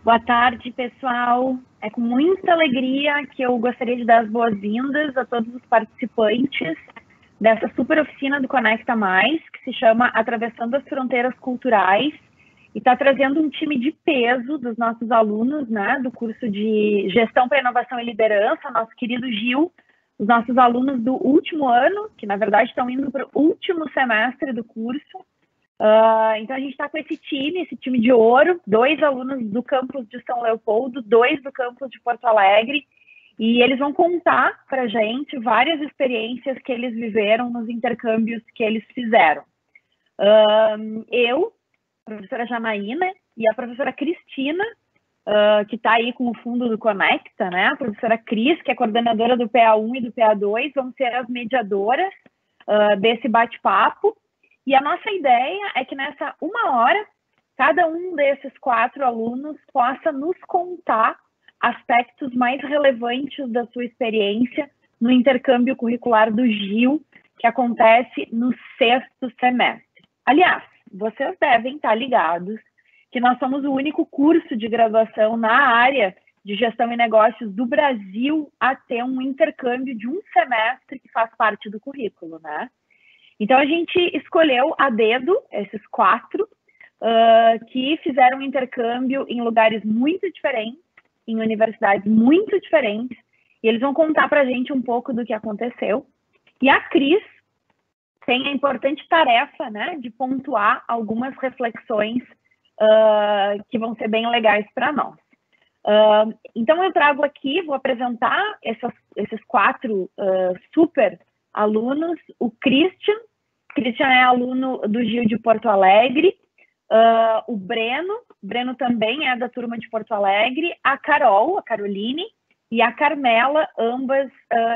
Boa tarde, pessoal. É com muita alegria que eu gostaria de dar as boas-vindas a todos os participantes dessa super oficina do Conecta Mais, que se chama Atravessando as Fronteiras Culturais, e está trazendo um time de peso dos nossos alunos, né, do curso de Gestão para Inovação e Liderança, nosso querido Gil, os nossos alunos do último ano, que na verdade estão indo para o último semestre do curso. Então a gente está com esse time de ouro, 2 alunos do campus de São Leopoldo, 2 do campus de Porto Alegre, e eles vão contar para a gente várias experiências que eles viveram nos intercâmbios que eles fizeram. Eu, a professora Janaína, e a professora Cristina, que está aí com o fundo do Conecta, né? A professora Cris, que é coordenadora do PA1 e do PA2, vão ser as mediadoras desse bate-papo. E a nossa ideia é que nessa 1 hora, cada um desses 4 alunos possa nos contar aspectos mais relevantes da sua experiência no intercâmbio curricular do Gil, que acontece no 6º semestre. Aliás, vocês devem estar ligados que nós somos o único curso de graduação na área de gestão e negócios do Brasil a ter um intercâmbio de 1 semestre que faz parte do currículo, né? Então, a gente escolheu a dedo esses 4 que fizeram um intercâmbio em lugares muito diferentes, em universidades muito diferentes, e eles vão contar para a gente um pouco do que aconteceu. E a Cris tem a importante tarefa, né, de pontuar algumas reflexões que vão ser bem legais para nós. Então, eu trago aqui, vou apresentar esses 4 super alunos. O Christian é aluno do Gil de Porto Alegre, o Breno também é da turma de Porto Alegre, a Caroline e a Carmela, ambas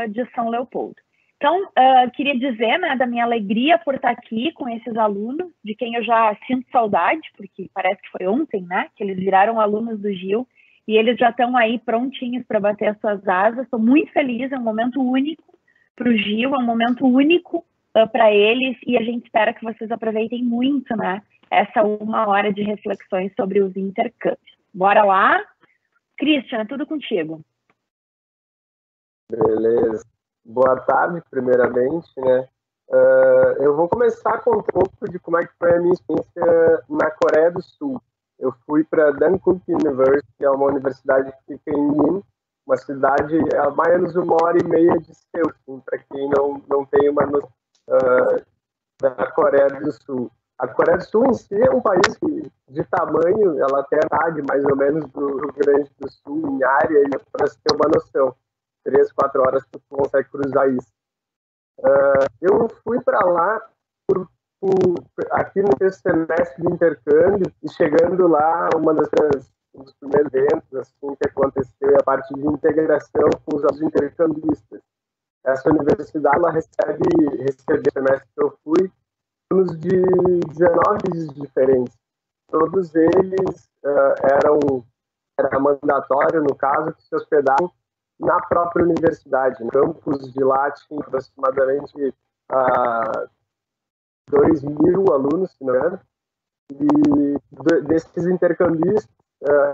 de São Leopoldo. Então, queria dizer, né, da minha alegria por estar aqui com esses alunos, de quem eu já sinto saudade, porque parece que foi ontem, né, que eles viraram alunos do Gil, e eles já estão aí prontinhos para bater as suas asas. Estou muito feliz, é um momento único para o Gil, é um momento único para eles, e a gente espera que vocês aproveitem muito, né, essa 1 hora de reflexões sobre os intercâmbios. Bora lá? Christian, é tudo contigo. Beleza. Boa tarde, primeiramente, né? Eu vou começar com um pouco de como é que foi a minha experiência na Coreia do Sul. Eu fui para Dankook University, que é uma universidade que fica em Min, uma cidade a mais ou menos 1h30 de Seul, assim, para quem não tem uma noção da Coreia do Sul. A Coreia do Sul em si é um país que, de tamanho, ela tem a idade mais ou menos do Rio Grande do Sul em área, e para você ter uma noção, 3, 4 horas tu consegue cruzar isso. Eu fui para lá aqui no 6º semestre de intercâmbio, e chegando lá, um dos primeiros eventos assim, que aconteceu é a parte de integração com os intercambistas. Essa universidade ela recebeu o semestre que eu fui, alunos de 19 países diferentes. Todos eles era mandatório, no caso, que se hospedavam na própria universidade. No campus de lá tinha aproximadamente 2.000 alunos, se não me engano, e desses intercambistas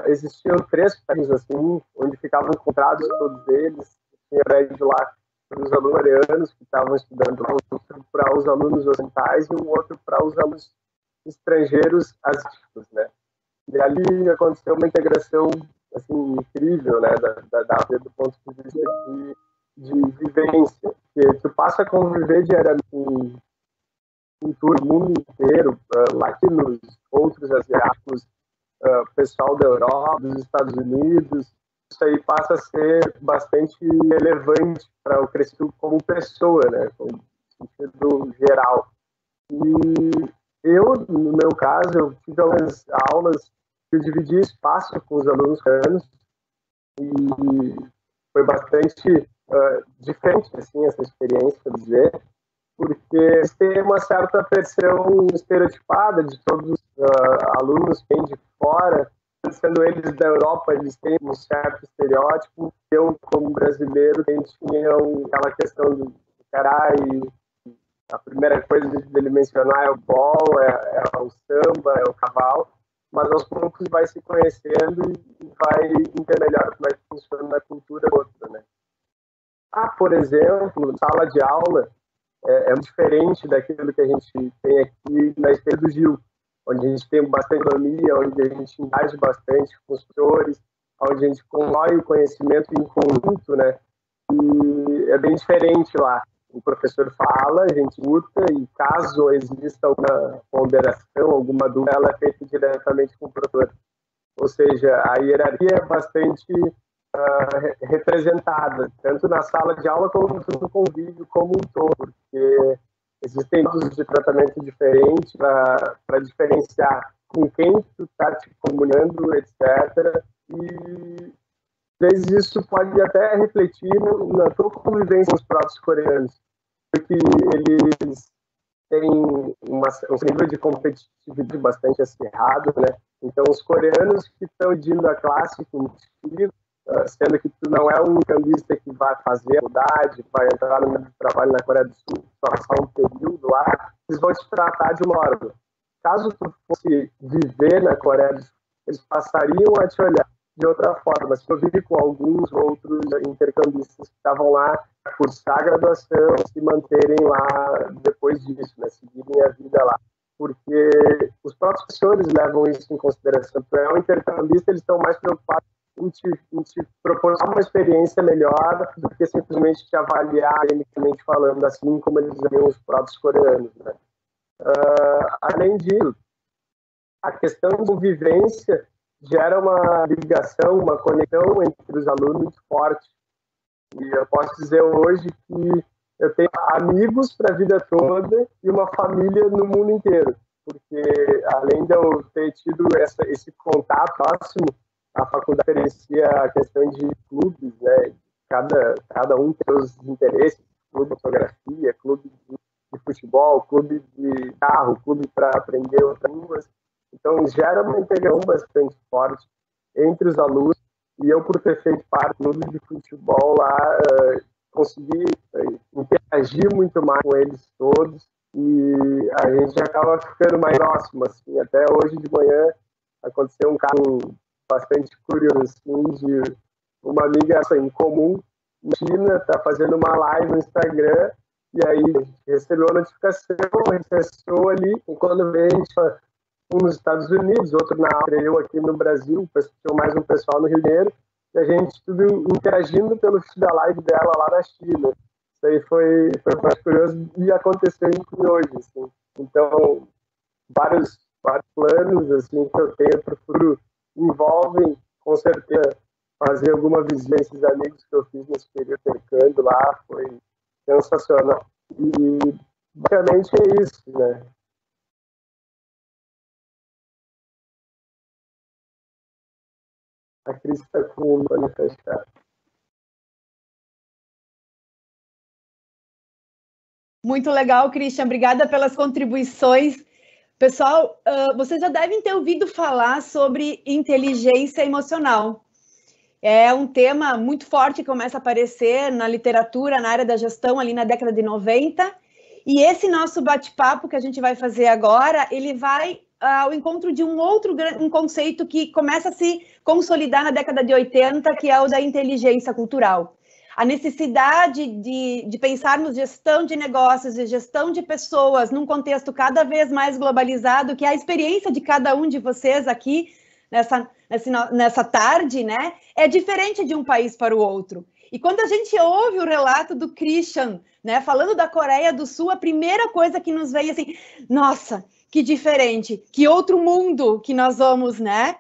existiam 3 prédios assim, onde ficavam encontrados todos eles. Tinha prédio lá para os alunos coreanos que estavam estudando, outro para os alunos ocidentais e um outro para os alunos estrangeiros asiáticos, né? E ali aconteceu uma integração assim incrível, né, do ponto de vista de vivência, que tu passa a conviver diariamente em todo o mundo inteiro, latinos, outros asiáticos, pessoal da Europa, dos Estados Unidos. Isso aí passa a ser bastante relevante para o crescimento como pessoa, né, no sentido geral. E eu, no meu caso, eu tive algumas aulas que eu dividi espaço com os alunos coreanos, e foi bastante diferente, assim, essa experiência, quer dizer, porque eles têm uma certa pressão estereotipada de todos os alunos que vêm de fora, sendo eles da Europa, eles têm um certo estereótipo. Eu, como brasileiro, tinha aquela questão do caralho, a primeira coisa dele mencionar é o bolo, é o samba, é o cavalo. mas aos poucos vai se conhecendo e vai entender melhor como é que funciona a cultura do outro, né? Por exemplo, sala de aula é diferente daquilo que a gente tem aqui na Esteira do Gil, onde a gente tem bastante autonomia, onde a gente interage bastante com os professores, onde a gente constrói o conhecimento em conjunto, né? E é bem diferente lá. O professor fala, a gente escuta, e caso exista alguma ponderação, alguma dúvida, ela é feita diretamente com o professor. Ou seja, a hierarquia é bastante representada, tanto na sala de aula como no convívio como um todo, porque existem tipos de tratamento diferentes para diferenciar com quem tu está te comunicando, etc. E às vezes isso pode até refletir na tua convivência com os próprios coreanos, porque eles têm um nível de competitividade bastante acirrado, né? Então, os coreanos que estão indo a classe contigo, sendo que tu não é um cambista que vai fazer a faculdade, vai entrar no meio do trabalho na Coreia do Sul, só passar um período lá, eles vão te tratar de uma forma. Caso tu fosse viver na Coreia do Sul, eles passariam a te olhar de outra forma. Se eu vive com alguns outros intercambistas que estavam lá para cursar a graduação, se manterem lá depois disso, né, seguirem a vida lá. Porque os próprios professores levam isso em consideração. Tu é um intercambista, eles estão mais preocupados em te proporcionar uma experiência melhor do que simplesmente te avaliar, tecnicamente falando, assim como eles avaliam os próprios coreanos, né? Além disso, a questão de convivência gera uma ligação, uma conexão entre os alunos muito forte. E eu posso dizer hoje que eu tenho amigos para a vida toda e uma família no mundo inteiro. Porque, além de eu ter tido esse contato próximo, a faculdade oferecia a questão de clubes, né? Cada um tem seus interesses, clube de fotografia, clube de futebol, clube de carro, clube para aprender outras línguas. Então, gera uma integração bastante forte entre os alunos, e eu, por ter feito parte do clube de futebol lá, consegui interagir muito mais com eles todos, e a gente acaba ficando mais próximo, assim. Até hoje de manhã aconteceu um caso bastante curioso, assim, de uma amiga em comum na China, está fazendo uma live no Instagram, e aí recebeu a notificação, acessou ali, e quando vê, a gente um nos Estados Unidos, outro na Áustria, eu aqui no Brasil, mais um pessoal no Rio de Janeiro, e a gente tudo interagindo pelo fio da live dela lá na China. Isso aí foi mais curioso e aconteceu hoje, assim. Então, vários planos assim, que eu tenho para o futuro envolvem, com certeza, fazer alguma visita a esses amigos que eu fiz nesse período intercâmbio lá, foi sensacional. E, basicamente, é isso, né? A Cris está com o olho fechado. Muito legal, Christian. Obrigada pelas contribuições. Pessoal, vocês já devem ter ouvido falar sobre inteligência emocional. É um tema muito forte que começa a aparecer na literatura, na área da gestão, ali na década de 90. E esse nosso bate-papo que a gente vai fazer agora, ele vai ao encontro de um conceito que começa a se consolidar na década de 80, que é o da inteligência cultural. A necessidade de pensarmos gestão de negócios e gestão de pessoas num contexto cada vez mais globalizado, que é a experiência de cada um de vocês aqui nessa tarde, né, é diferente de um país para o outro. E quando a gente ouve o relato do Christian, né, falando da Coreia do Sul, a primeira coisa que nos veio assim, nossa, que diferente, que outro mundo que nós vamos, né,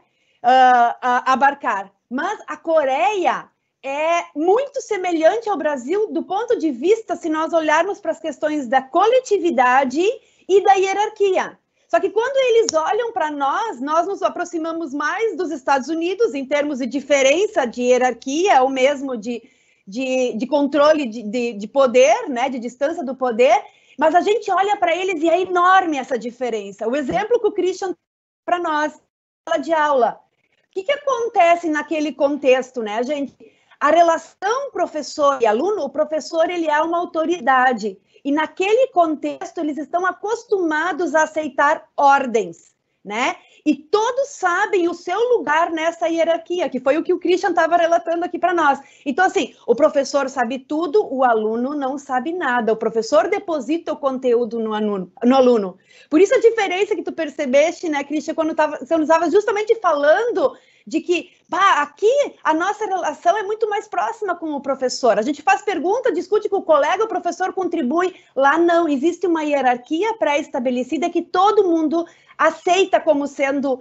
abarcar. Mas a Coreia é muito semelhante ao Brasil do ponto de vista, se nós olharmos para as questões da coletividade e da hierarquia. Só que quando eles olham para nós nos aproximamos mais dos Estados Unidos em termos de diferença de hierarquia, ou mesmo de controle de poder, né, de distância do poder, mas a gente olha para eles e é enorme essa diferença. O exemplo que o Christian para nós, sala de aula. O que acontece naquele contexto, né, gente? A relação professor e aluno, o professor ele é uma autoridade. E naquele contexto, eles estão acostumados a aceitar ordens, né? e todos sabem o seu lugar nessa hierarquia, que foi o que o Christian estava relatando aqui para nós. Então, assim, o professor sabe tudo, o aluno não sabe nada. O professor deposita o conteúdo no aluno. Por isso a diferença que tu percebeste, né, Christian, quando você estava justamente falando de que, aqui a nossa relação é muito mais próxima com o professor. A gente faz pergunta, discute com o colega, o professor contribui. Lá não, existe uma hierarquia pré-estabelecida que todo mundo aceita como sendo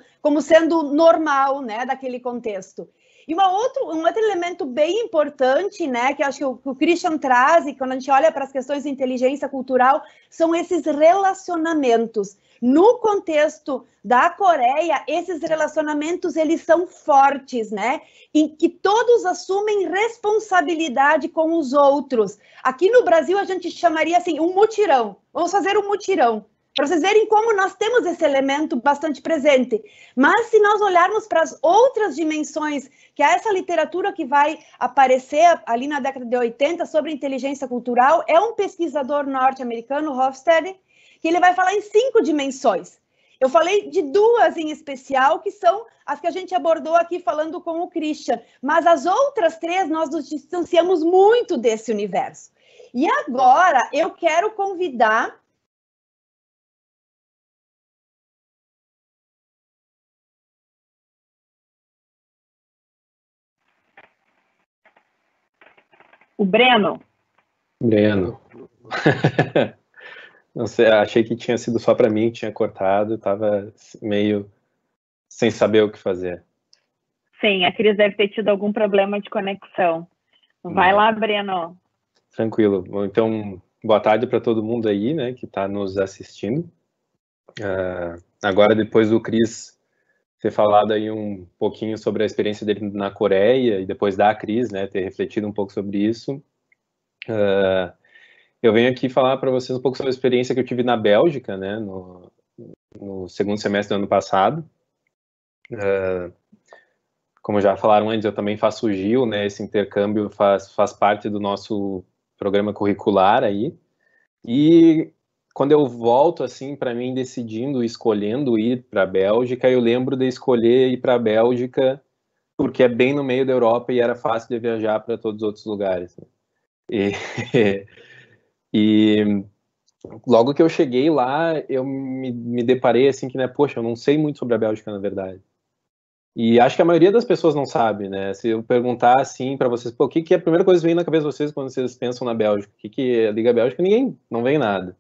normal, né, daquele contexto. E um outro elemento bem importante, né, que acho que o Christian traz, e quando a gente olha para as questões de inteligência cultural, são esses relacionamentos. No contexto da Coreia, esses relacionamentos, eles são fortes, né, em que todos assumem responsabilidade com os outros. Aqui no Brasil, a gente chamaria assim, um mutirão. Vamos fazer um mutirão, para vocês verem como nós temos esse elemento bastante presente. Mas se nós olharmos para as outras dimensões, que é essa literatura que vai aparecer ali na década de 80 sobre inteligência cultural, é um pesquisador norte-americano, Hofstede, que ele vai falar em 5 dimensões. Eu falei de 2 em especial, que são as que a gente abordou aqui falando com o Christian, mas as outras 3 nós nos distanciamos muito desse universo. E agora eu quero convidar o Breno. Não sei, achei que tinha sido só para mim, que tinha cortado, estava meio sem saber o que fazer. Sim, a Cris deve ter tido algum problema de conexão. Vai lá, Breno. Tranquilo. Bom, então, boa tarde para todo mundo aí, né, que está nos assistindo. Agora, depois do Cris ter falado aí um pouquinho sobre a experiência dele na Coreia, e depois da Cris, né, ter refletido um pouco sobre isso, eu venho aqui falar para vocês um pouco sobre a experiência que eu tive na Bélgica, né, no segundo semestre do ano passado. Como já falaram antes, eu também faço o GIL, né, esse intercâmbio faz parte do nosso programa curricular aí. E quando eu volto, assim, para mim, decidindo, escolhendo ir para a Bélgica, eu lembro de escolher ir para a Bélgica porque é bem no meio da Europa e era fácil de viajar para todos os outros lugares, né? E logo que eu cheguei lá, eu me deparei assim que, né, poxa, eu não sei muito sobre a Bélgica, na verdade. E acho que a maioria das pessoas não sabe, né? Se eu perguntar assim para vocês, pô, o que é a primeira coisa que vem na cabeça de vocês quando vocês pensam na Bélgica? O que é a Liga Bélgica? Não vem nada.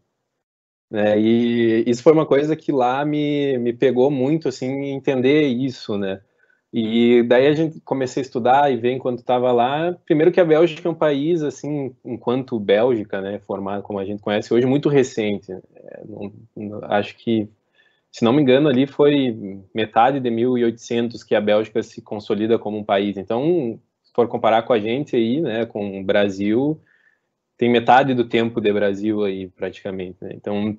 Né? E isso foi uma coisa que lá me pegou muito, assim, entender isso, né? E daí a gente comecei a estudar e ver enquanto estava lá, primeiro que a Bélgica é um país, assim, enquanto Bélgica, né, formado como a gente conhece hoje, muito recente. Acho que, se não me engano, ali foi metade de 1800 que a Bélgica se consolida como um país. Então, se for comparar com a gente aí, né, com o Brasil, tem metade do tempo de Brasil aí, praticamente, né? Então,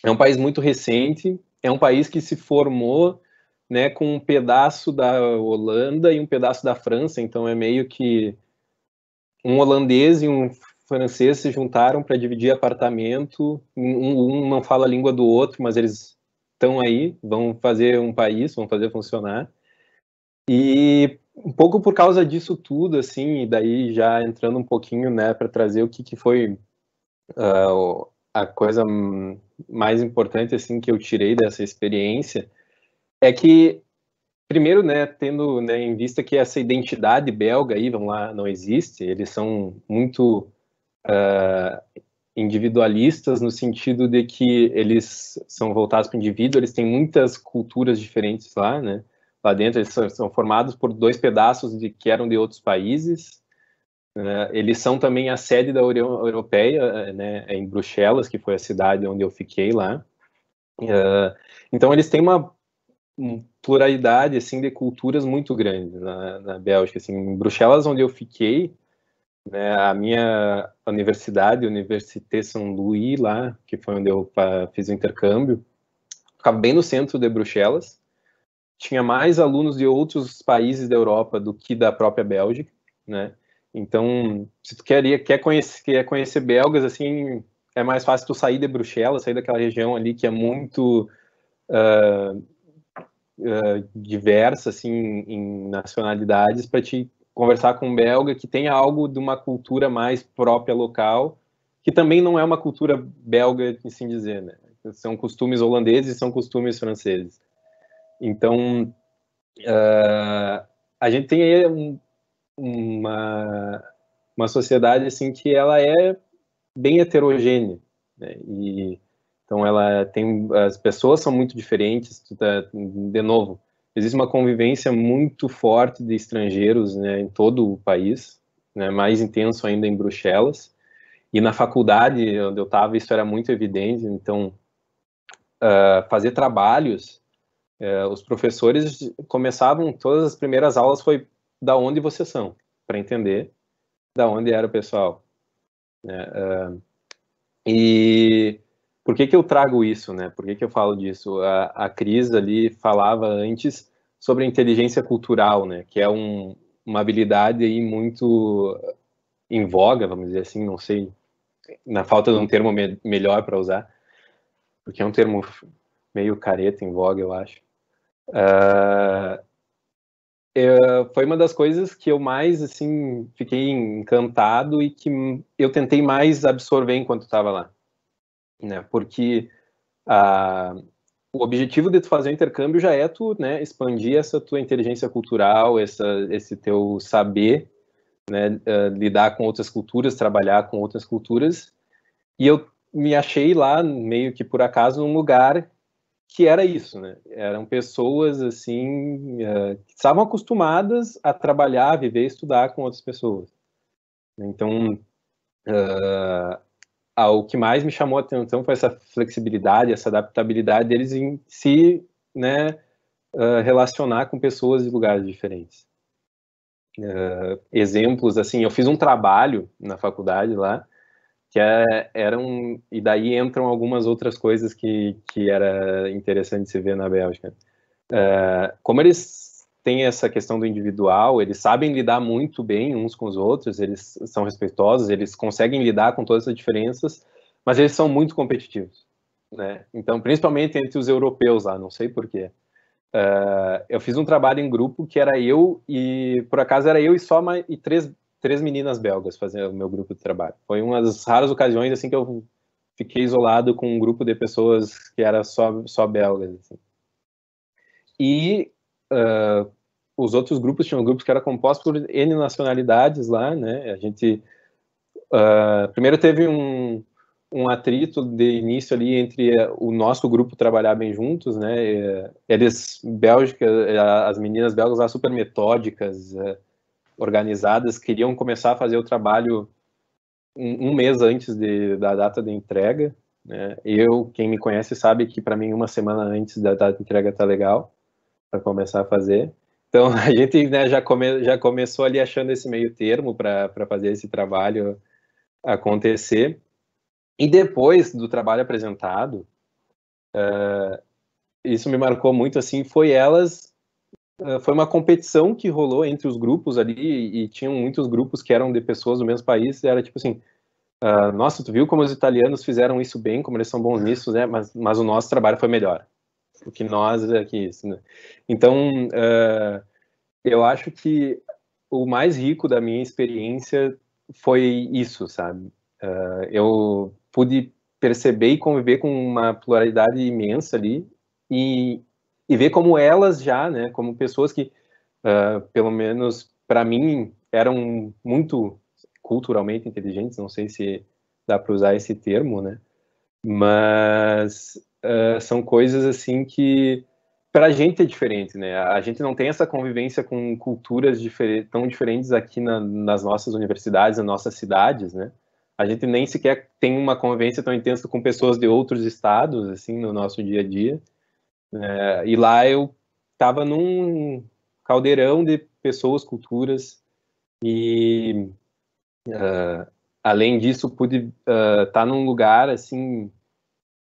é um país muito recente, é um país que se formou, né, com um pedaço da Holanda e um pedaço da França, então é meio que um holandês e um francês se juntaram para dividir apartamento, um não fala a língua do outro, mas eles estão aí, vão fazer um país, vão fazer funcionar. E um pouco por causa disso tudo, assim, e daí já entrando um pouquinho, né, para trazer o que foi a coisa mais importante, assim, que eu tirei dessa experiência, é que, primeiro, né, tendo, né, em vista que essa identidade belga aí, vamos lá, não existe, eles são muito individualistas no sentido de que eles são voltados para o indivíduo, eles têm muitas culturas diferentes lá, né? Lá dentro eles são formados por 2 pedaços que eram de outros países, né? Eles são também a sede da União Europeia, né, em Bruxelas, que foi a cidade onde eu fiquei lá. Então eles têm uma pluralidade, assim, de culturas muito grande na Bélgica. Assim, em Bruxelas, onde eu fiquei, né, a minha universidade, Université Saint-Louis, lá, que foi onde eu fiz o intercâmbio, ficava bem no centro de Bruxelas. Tinha mais alunos de outros países da Europa do que da própria Bélgica, né? Então, se tu quer conhecer belgas, assim, é mais fácil tu sair de Bruxelas, sair daquela região ali que é muito diversa, assim, em nacionalidades, para te conversar com um belga que tenha algo de uma cultura mais própria local, que também não é uma cultura belga, assim dizer, né? São costumes holandeses e são costumes franceses. Então, a gente tem aí uma sociedade assim que ela é bem heterogênea, né? E então ela tem, as pessoas são muito diferentes, de novo, existe uma convivência muito forte de estrangeiros, né, em todo o país, né, mais intenso ainda em Bruxelas, e na faculdade onde eu estava isso era muito evidente. Então fazer trabalhos, os professores começavam, todas as primeiras aulas foi da onde vocês são, para entender da onde era o pessoal, né? E por que eu trago isso, né? Por que eu falo disso? A Cris ali falava antes sobre a inteligência cultural, né? Que é uma habilidade aí muito em voga, vamos dizer assim, não sei, na falta de um termo melhor para usar, porque é um termo meio careta em voga, eu acho. Foi uma das coisas que eu mais, assim, fiquei encantado e que eu tentei mais absorver enquanto estava lá, né? Porque o objetivo de tu fazer o intercâmbio já é tu, né, expandir essa tua inteligência cultural, esse teu saber, né, lidar com outras culturas, trabalhar com outras culturas. E eu me achei lá, meio que por acaso, num lugar que era isso, né? Eram pessoas, assim, que estavam acostumadas a trabalhar, a viver e estudar com outras pessoas. Então, o que mais me chamou a atenção foi essa flexibilidade, essa adaptabilidade deles em se, né, relacionar com pessoas de lugares diferentes. Exemplos, assim, eu fiz um trabalho na faculdade lá, que e daí entram algumas outras coisas que era interessante se ver na Bélgica. Como eles têm essa questão do individual, eles sabem lidar muito bem uns com os outros, eles são respeitosos, eles conseguem lidar com todas essas diferenças, mas eles são muito competitivos, né? Então, principalmente entre os europeus lá, não sei porquê. Eu fiz um trabalho em grupo que era eu e, por acaso, era eu e três meninas belgas fazendo o meu grupo de trabalho. Foi uma das raras ocasiões assim que eu fiquei isolado com um grupo de pessoas que era só belgas, assim. E os outros grupos tinham grupos que eram compostos por N nacionalidades lá, né? A gente primeiro teve um atrito de início ali entre o nosso grupo trabalhar bem juntos, né? As meninas belgas lá super metódicas, organizadas, queriam começar a fazer o trabalho um mês antes da data de entrega, né? Quem me conhece sabe que para mim uma semana antes da data de entrega tá legal para começar a fazer. Então a gente, né, já começou ali achando esse meio termo para fazer esse trabalho acontecer. E depois do trabalho apresentado, isso me marcou muito, assim, foi uma competição que rolou entre os grupos ali, e tinham muitos grupos que eram de pessoas do mesmo país, era tipo assim, nossa, tu viu como os italianos fizeram isso bem, como eles são bons nisso, né, mas o nosso trabalho foi melhor, do que nós aqui, isso, né? Então, eu acho que o mais rico da minha experiência foi isso, sabe? Eu pude perceber e conviver com uma pluralidade imensa ali e ver como elas já, né, como pessoas que, pelo menos para mim, eram muito culturalmente inteligentes, não sei se dá para usar esse termo, né, mas são coisas assim que para a gente é diferente, né, a gente não tem essa convivência com culturas tão diferentes aqui nas nossas universidades, nas nossas cidades, né. A gente nem sequer tem uma convivência tão intensa com pessoas de outros estados, assim, no nosso dia a dia. E lá eu estava num caldeirão de pessoas, culturas, e além disso pude estar num lugar, assim,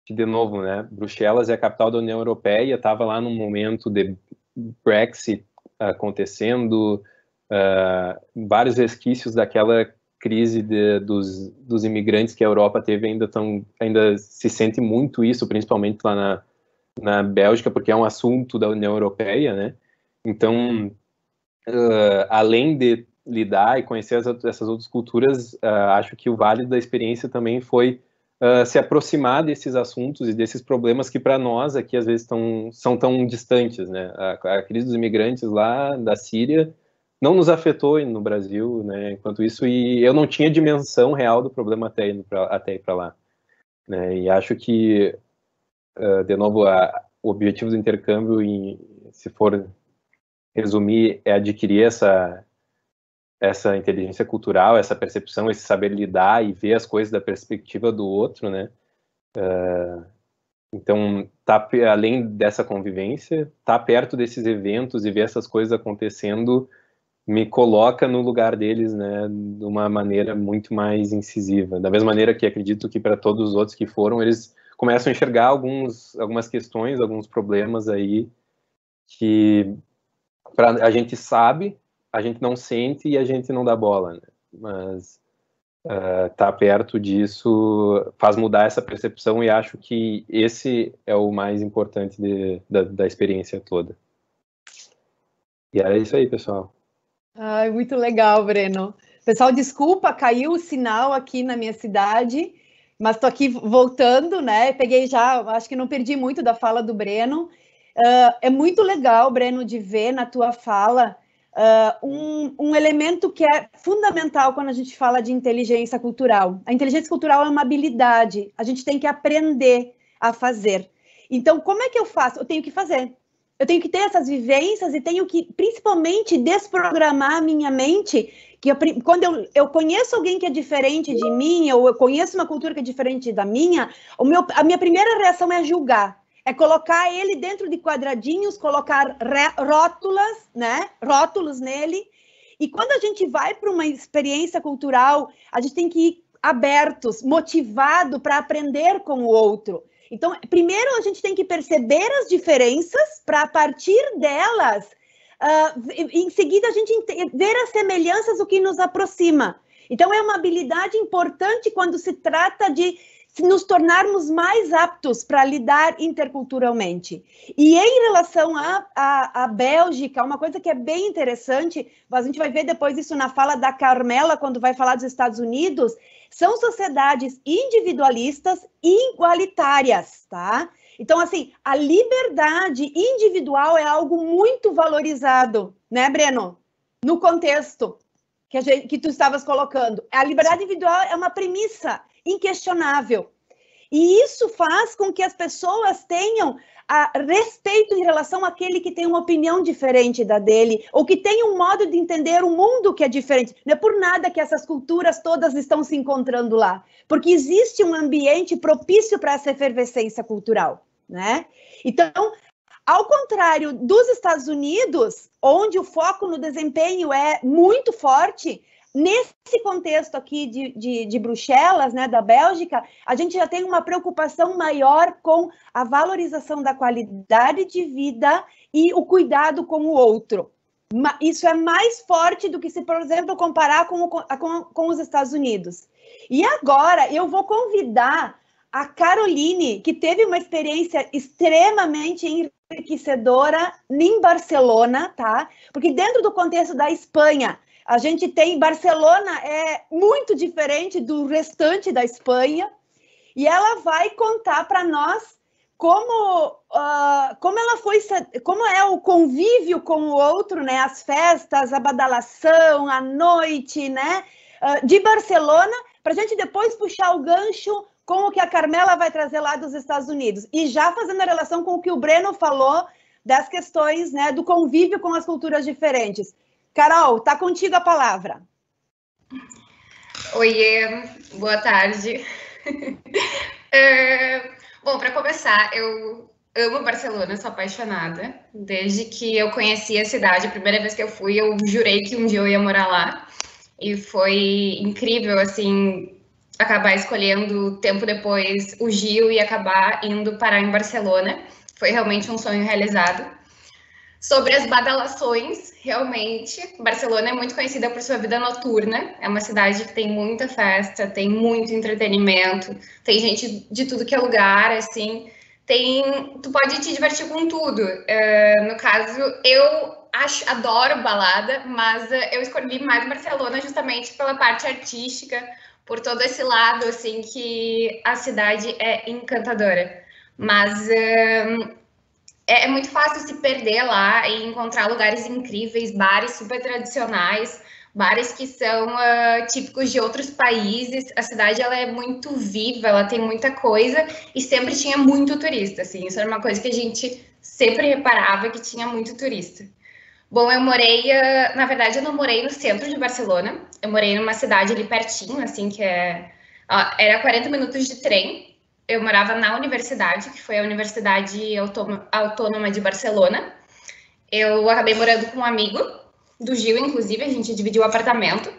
que, de novo, né, Bruxelas é a capital da União Europeia, estava lá num momento de Brexit acontecendo, vários resquícios daquela crise dos imigrantes que a Europa teve ainda se sente muito isso, principalmente lá na Bélgica, porque é um assunto da União Europeia, né? Então, além de lidar e conhecer essas outras culturas, acho que o válido da experiência também foi se aproximar desses assuntos e desses problemas que para nós aqui às vezes são tão distantes, né? A crise dos imigrantes lá da Síria não nos afetou no Brasil, né? Enquanto isso, e eu não tinha dimensão real do problema até ir para lá, né? E acho que, de novo, o objetivo do intercâmbio, se for resumir, é adquirir essa inteligência cultural, essa percepção, esse saber lidar e ver as coisas da perspectiva do outro, né? Então, além dessa convivência, tá perto desses eventos e ver essas coisas acontecendo me coloca no lugar deles, né, de uma maneira muito mais incisiva. Da mesma maneira que acredito que para todos os outros que foram, eles começam a enxergar algumas questões, alguns problemas aí que a gente sabe, a gente não sente e a gente não dá bola, né? Mas tá perto disso faz mudar essa percepção e acho que esse é o mais importante da experiência toda. E era isso aí, pessoal. Ai, muito legal, Breno. Pessoal, desculpa, caiu o sinal aqui na minha cidade, mas estou aqui voltando, né? Peguei já, acho que não perdi muito da fala do Breno. É muito legal, Breno, de ver na tua fala um elemento que é fundamental quando a gente fala de inteligência cultural. A inteligência cultural é uma habilidade, a gente tem que aprender a fazer. Então, como é que eu faço? Eu tenho que fazer. Eu tenho que ter essas vivências e tenho que, principalmente, desprogramar a minha mente, que quando eu conheço alguém que é diferente de mim, ou eu conheço uma cultura que é diferente da minha, a minha primeira reação é julgar, é colocar ele dentro de quadradinhos, colocar rótulos nele, e quando a gente vai para uma experiência cultural, a gente tem que ir abertos, motivado para aprender com o outro. Então, primeiro a gente tem que perceber as diferenças para, a partir delas, em seguida a gente ver as semelhanças, o que nos aproxima. Então, é uma habilidade importante quando se trata de nos tornarmos mais aptos para lidar interculturalmente. E em relação à Bélgica, uma coisa que é bem interessante, a gente vai ver depois isso na fala da Carmela, quando vai falar dos Estados Unidos, são sociedades individualistas e igualitárias, tá? Então, assim, a liberdade individual é algo muito valorizado, né, Breno? No contexto que tu estavas colocando. A liberdade individual é uma premissa inquestionável. E isso faz com que as pessoas tenham respeito em relação àquele que tem uma opinião diferente da dele, ou que tem um modo de entender o mundo que é diferente. Não é por nada que essas culturas todas estão se encontrando lá, porque existe um ambiente propício para essa efervescência cultural, né? Então, ao contrário dos Estados Unidos, onde o foco no desempenho é muito forte, nesse contexto aqui de Bruxelas, né, da Bélgica, a gente já tem uma preocupação maior com a valorização da qualidade de vida e o cuidado com o outro. Isso é mais forte do que se, por exemplo, comparar com os Estados Unidos. E agora eu vou convidar a Caroline, que teve uma experiência extremamente enriquecedora em Barcelona, tá? Porque dentro do contexto da Espanha, a gente tem Barcelona é muito diferente do restante da Espanha, e ela vai contar para nós como é o convívio com o outro, né? As festas, a badalação, a noite, né? De Barcelona, para a gente depois puxar o gancho com o que a Carmela vai trazer lá dos Estados Unidos. E já fazendo a relação com o que o Breno falou das questões, né, do convívio com as culturas diferentes. Carol, tá contigo a palavra. Oiê, boa tarde. Bom, para começar, eu amo Barcelona, sou apaixonada. Desde que eu conheci a cidade, a primeira vez que eu fui, eu jurei que um dia eu ia morar lá. E foi incrível, assim, acabar escolhendo tempo depois o Gil e acabar indo parar em Barcelona. Foi realmente um sonho realizado. Sobre as badalações, realmente, Barcelona é muito conhecida por sua vida noturna. É uma cidade que tem muita festa, tem muito entretenimento, tem gente de tudo que é lugar, assim. tu pode te divertir com tudo. No caso, eu adoro balada, mas eu escolhi mais Barcelona justamente pela parte artística, por todo esse lado, assim, que a cidade é encantadora. Mas é muito fácil se perder lá e encontrar lugares incríveis, bares super tradicionais, bares que são típicos de outros países. A cidade ela é muito viva, ela tem muita coisa e sempre tinha muito turista, assim. Isso era uma coisa que a gente sempre reparava, que tinha muito turista. Bom, eu morei, na verdade, eu não morei no centro de Barcelona, eu morei numa cidade ali pertinho, assim, que era 40 minutos de trem. Eu morava na universidade, que foi a Universidade Autônoma de Barcelona. Eu acabei morando com um amigo, do Gil, inclusive, a gente dividiu o apartamento.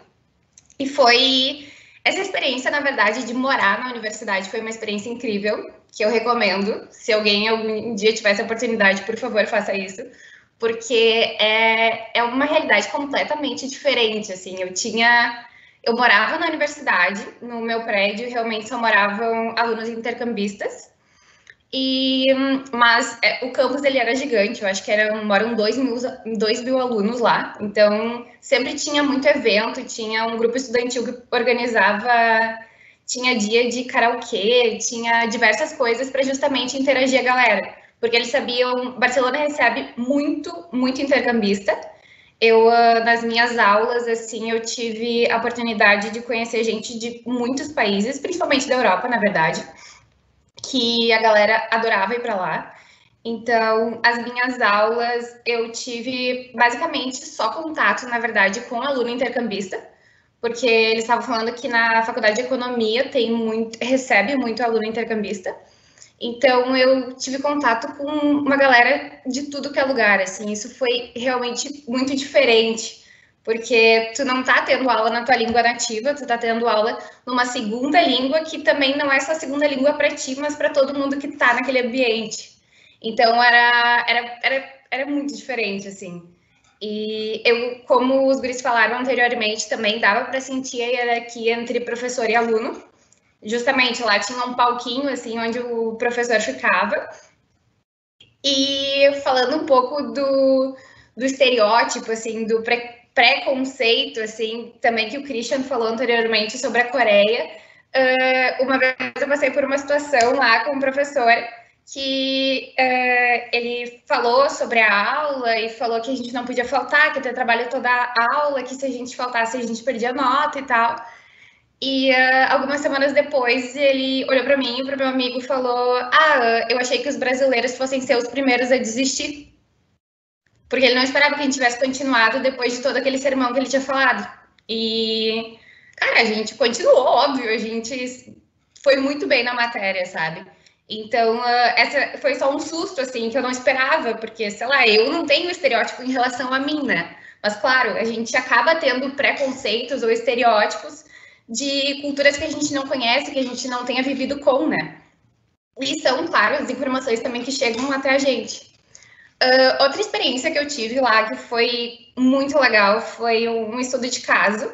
E foi essa experiência, na verdade, de morar na universidade, foi uma experiência incrível, que eu recomendo. Se alguém algum dia tivesse a oportunidade, por favor, faça isso. Porque é uma realidade completamente diferente, assim. Eu morava na universidade, no meu prédio, realmente só moravam alunos intercambistas, mas o campus ele era gigante, eu acho que moram 2.000 alunos lá, então sempre tinha muito evento, tinha um grupo estudantil que organizava, tinha dia de karaokê, tinha diversas coisas para justamente interagir a galera, porque eles sabiam, Barcelona recebe muito, muito intercambista. Nas minhas aulas, assim, eu tive a oportunidade de conhecer gente de muitos países, principalmente da Europa, na verdade, que a galera adorava ir para lá. Então, as minhas aulas, eu tive basicamente só contato, na verdade, com aluno intercambista, porque eles estavam falando que na faculdade de economia recebe muito aluno intercambista. Então, eu tive contato com uma galera de tudo que é lugar, assim, isso foi realmente muito diferente, porque tu não tá tendo aula na tua língua nativa, tu tá tendo aula numa segunda língua, que também não é só segunda língua para ti, mas para todo mundo que tá naquele ambiente. Então, era muito diferente, assim. E como os guris falaram anteriormente, também dava para sentir a hierarquia entre professor e aluno. Justamente lá tinha um palquinho, assim, onde o professor ficava. E falando um pouco do estereótipo, assim, do preconceito, assim, também que o Christian falou anteriormente sobre a Coreia. Uma vez eu passei por uma situação lá com um professor que ele falou sobre a aula e falou que a gente não podia faltar, que ia ter trabalho toda a aula, que se a gente faltasse a gente perdia nota e tal. E algumas semanas depois, ele olhou para mim e para o meu amigo e falou: eu achei que os brasileiros fossem ser os primeiros a desistir. Porque ele não esperava que a gente tivesse continuado depois de todo aquele sermão que ele tinha falado. E, cara, a gente continuou, óbvio, a gente foi muito bem na matéria, sabe? Então, essa foi só um susto, assim, que eu não esperava, porque, sei lá, eu não tenho estereótipo em relação a mim, né? Mas, claro, a gente acaba tendo preconceitos ou estereótipos de culturas que a gente não conhece, que a gente não tenha vivido com, né? E são, claro, as informações também que chegam até a gente. Outra experiência que eu tive lá, que foi muito legal, foi um estudo de caso,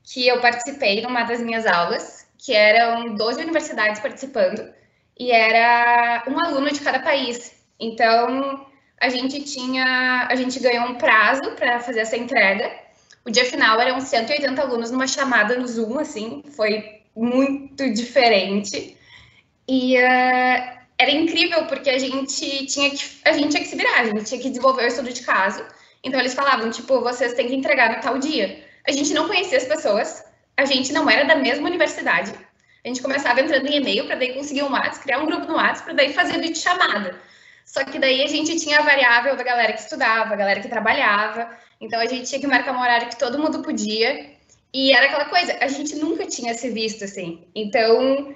que eu participei numa das minhas aulas, que eram 12 universidades participando, e era um aluno de cada país. Então, a gente ganhou um prazo para fazer essa entrega. O dia final eram 180 alunos numa chamada no Zoom, assim, foi muito diferente. E era incrível, porque a gente tinha que se virar, a gente tinha que desenvolver o estudo de caso. Então, eles falavam, tipo, vocês têm que entregar no tal dia. A gente não conhecia as pessoas, a gente não era da mesma universidade. A gente começava entrando em e-mail para daí conseguir um WhatsApp, criar um grupo no WhatsApp para daí fazer vídeo chamada. Só que daí a gente tinha a variável da galera que estudava, a galera que trabalhava. Então a gente tinha que marcar um horário que todo mundo podia. E era aquela coisa, a gente nunca tinha se visto assim. Então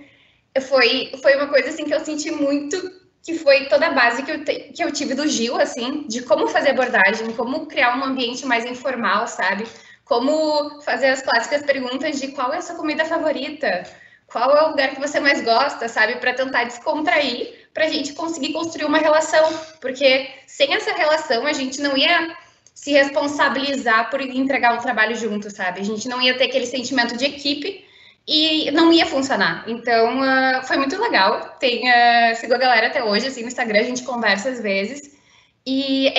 foi uma coisa assim que eu senti muito, que foi toda a base que eu tive do Gil, assim, de como fazer abordagem, como criar um ambiente mais informal, sabe? Como fazer as clássicas perguntas de qual é a sua comida favorita, qual é o lugar que você mais gosta, sabe? Para tentar descontrair, para a gente conseguir construir uma relação. Porque sem essa relação, a gente não ia se responsabilizar por entregar o trabalho junto, sabe? A gente não ia ter aquele sentimento de equipe e não ia funcionar. Então, foi muito legal. Sigo a galera até hoje, assim, no Instagram, a gente conversa às vezes. E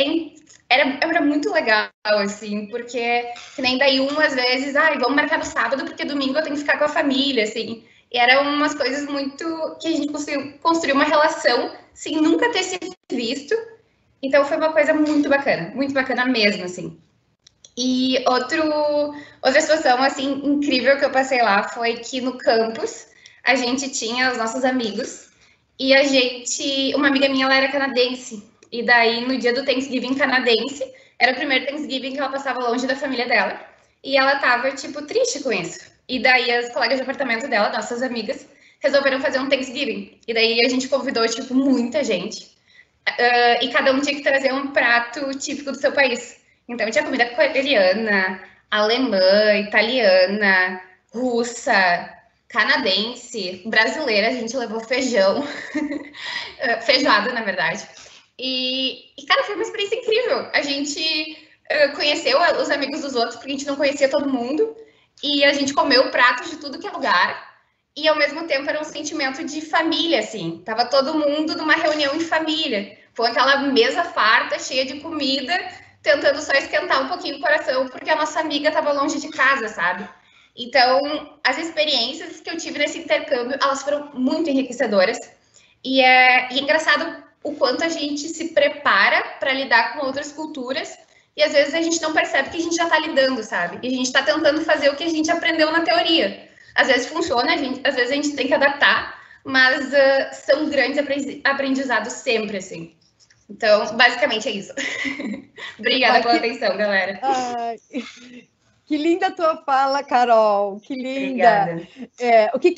era muito legal, assim, porque que nem daí às vezes, vamos marcar no sábado, porque domingo eu tenho que ficar com a família, assim. E eram umas coisas muito que a gente conseguiu construir uma relação sem nunca ter se visto. Então foi uma coisa muito bacana mesmo, assim. E outra situação, assim, incrível que eu passei lá foi que no campus a gente tinha os nossos amigos e uma amiga minha, ela era canadense. E daí, no dia do Thanksgiving canadense, era o primeiro Thanksgiving que ela passava longe da família dela. E ela tava, tipo, triste com isso. E daí, as colegas de apartamento dela, nossas amigas, resolveram fazer um Thanksgiving. E daí, a gente convidou, tipo, muita gente. E cada um tinha que trazer um prato típico do seu país. Então, tinha comida coreana, alemã, italiana, russa, canadense, brasileira. A gente levou feijão, feijoada, na verdade. E, cara, foi uma experiência incrível. A gente conheceu os amigos dos outros, porque a gente não conhecia todo mundo. E a gente comeu pratos de tudo que é lugar. E, ao mesmo tempo, era um sentimento de família, assim. Tava todo mundo numa reunião em família. Foi aquela mesa farta, cheia de comida, tentando só esquentar um pouquinho o coração, porque a nossa amiga estava longe de casa, sabe? Então, as experiências que eu tive nesse intercâmbio, elas foram muito enriquecedoras. E é engraçado o quanto a gente se prepara para lidar com outras culturas e, às vezes, a gente não percebe que a gente já está lidando, sabe? E a gente está tentando fazer o que a gente aprendeu na teoria. Às vezes funciona, às vezes a gente tem que adaptar, mas são grandes aprendizados sempre, assim. Então, basicamente é isso. Obrigada pela atenção, galera. Ai, que linda a tua fala, Carol. Que linda. Obrigada. O que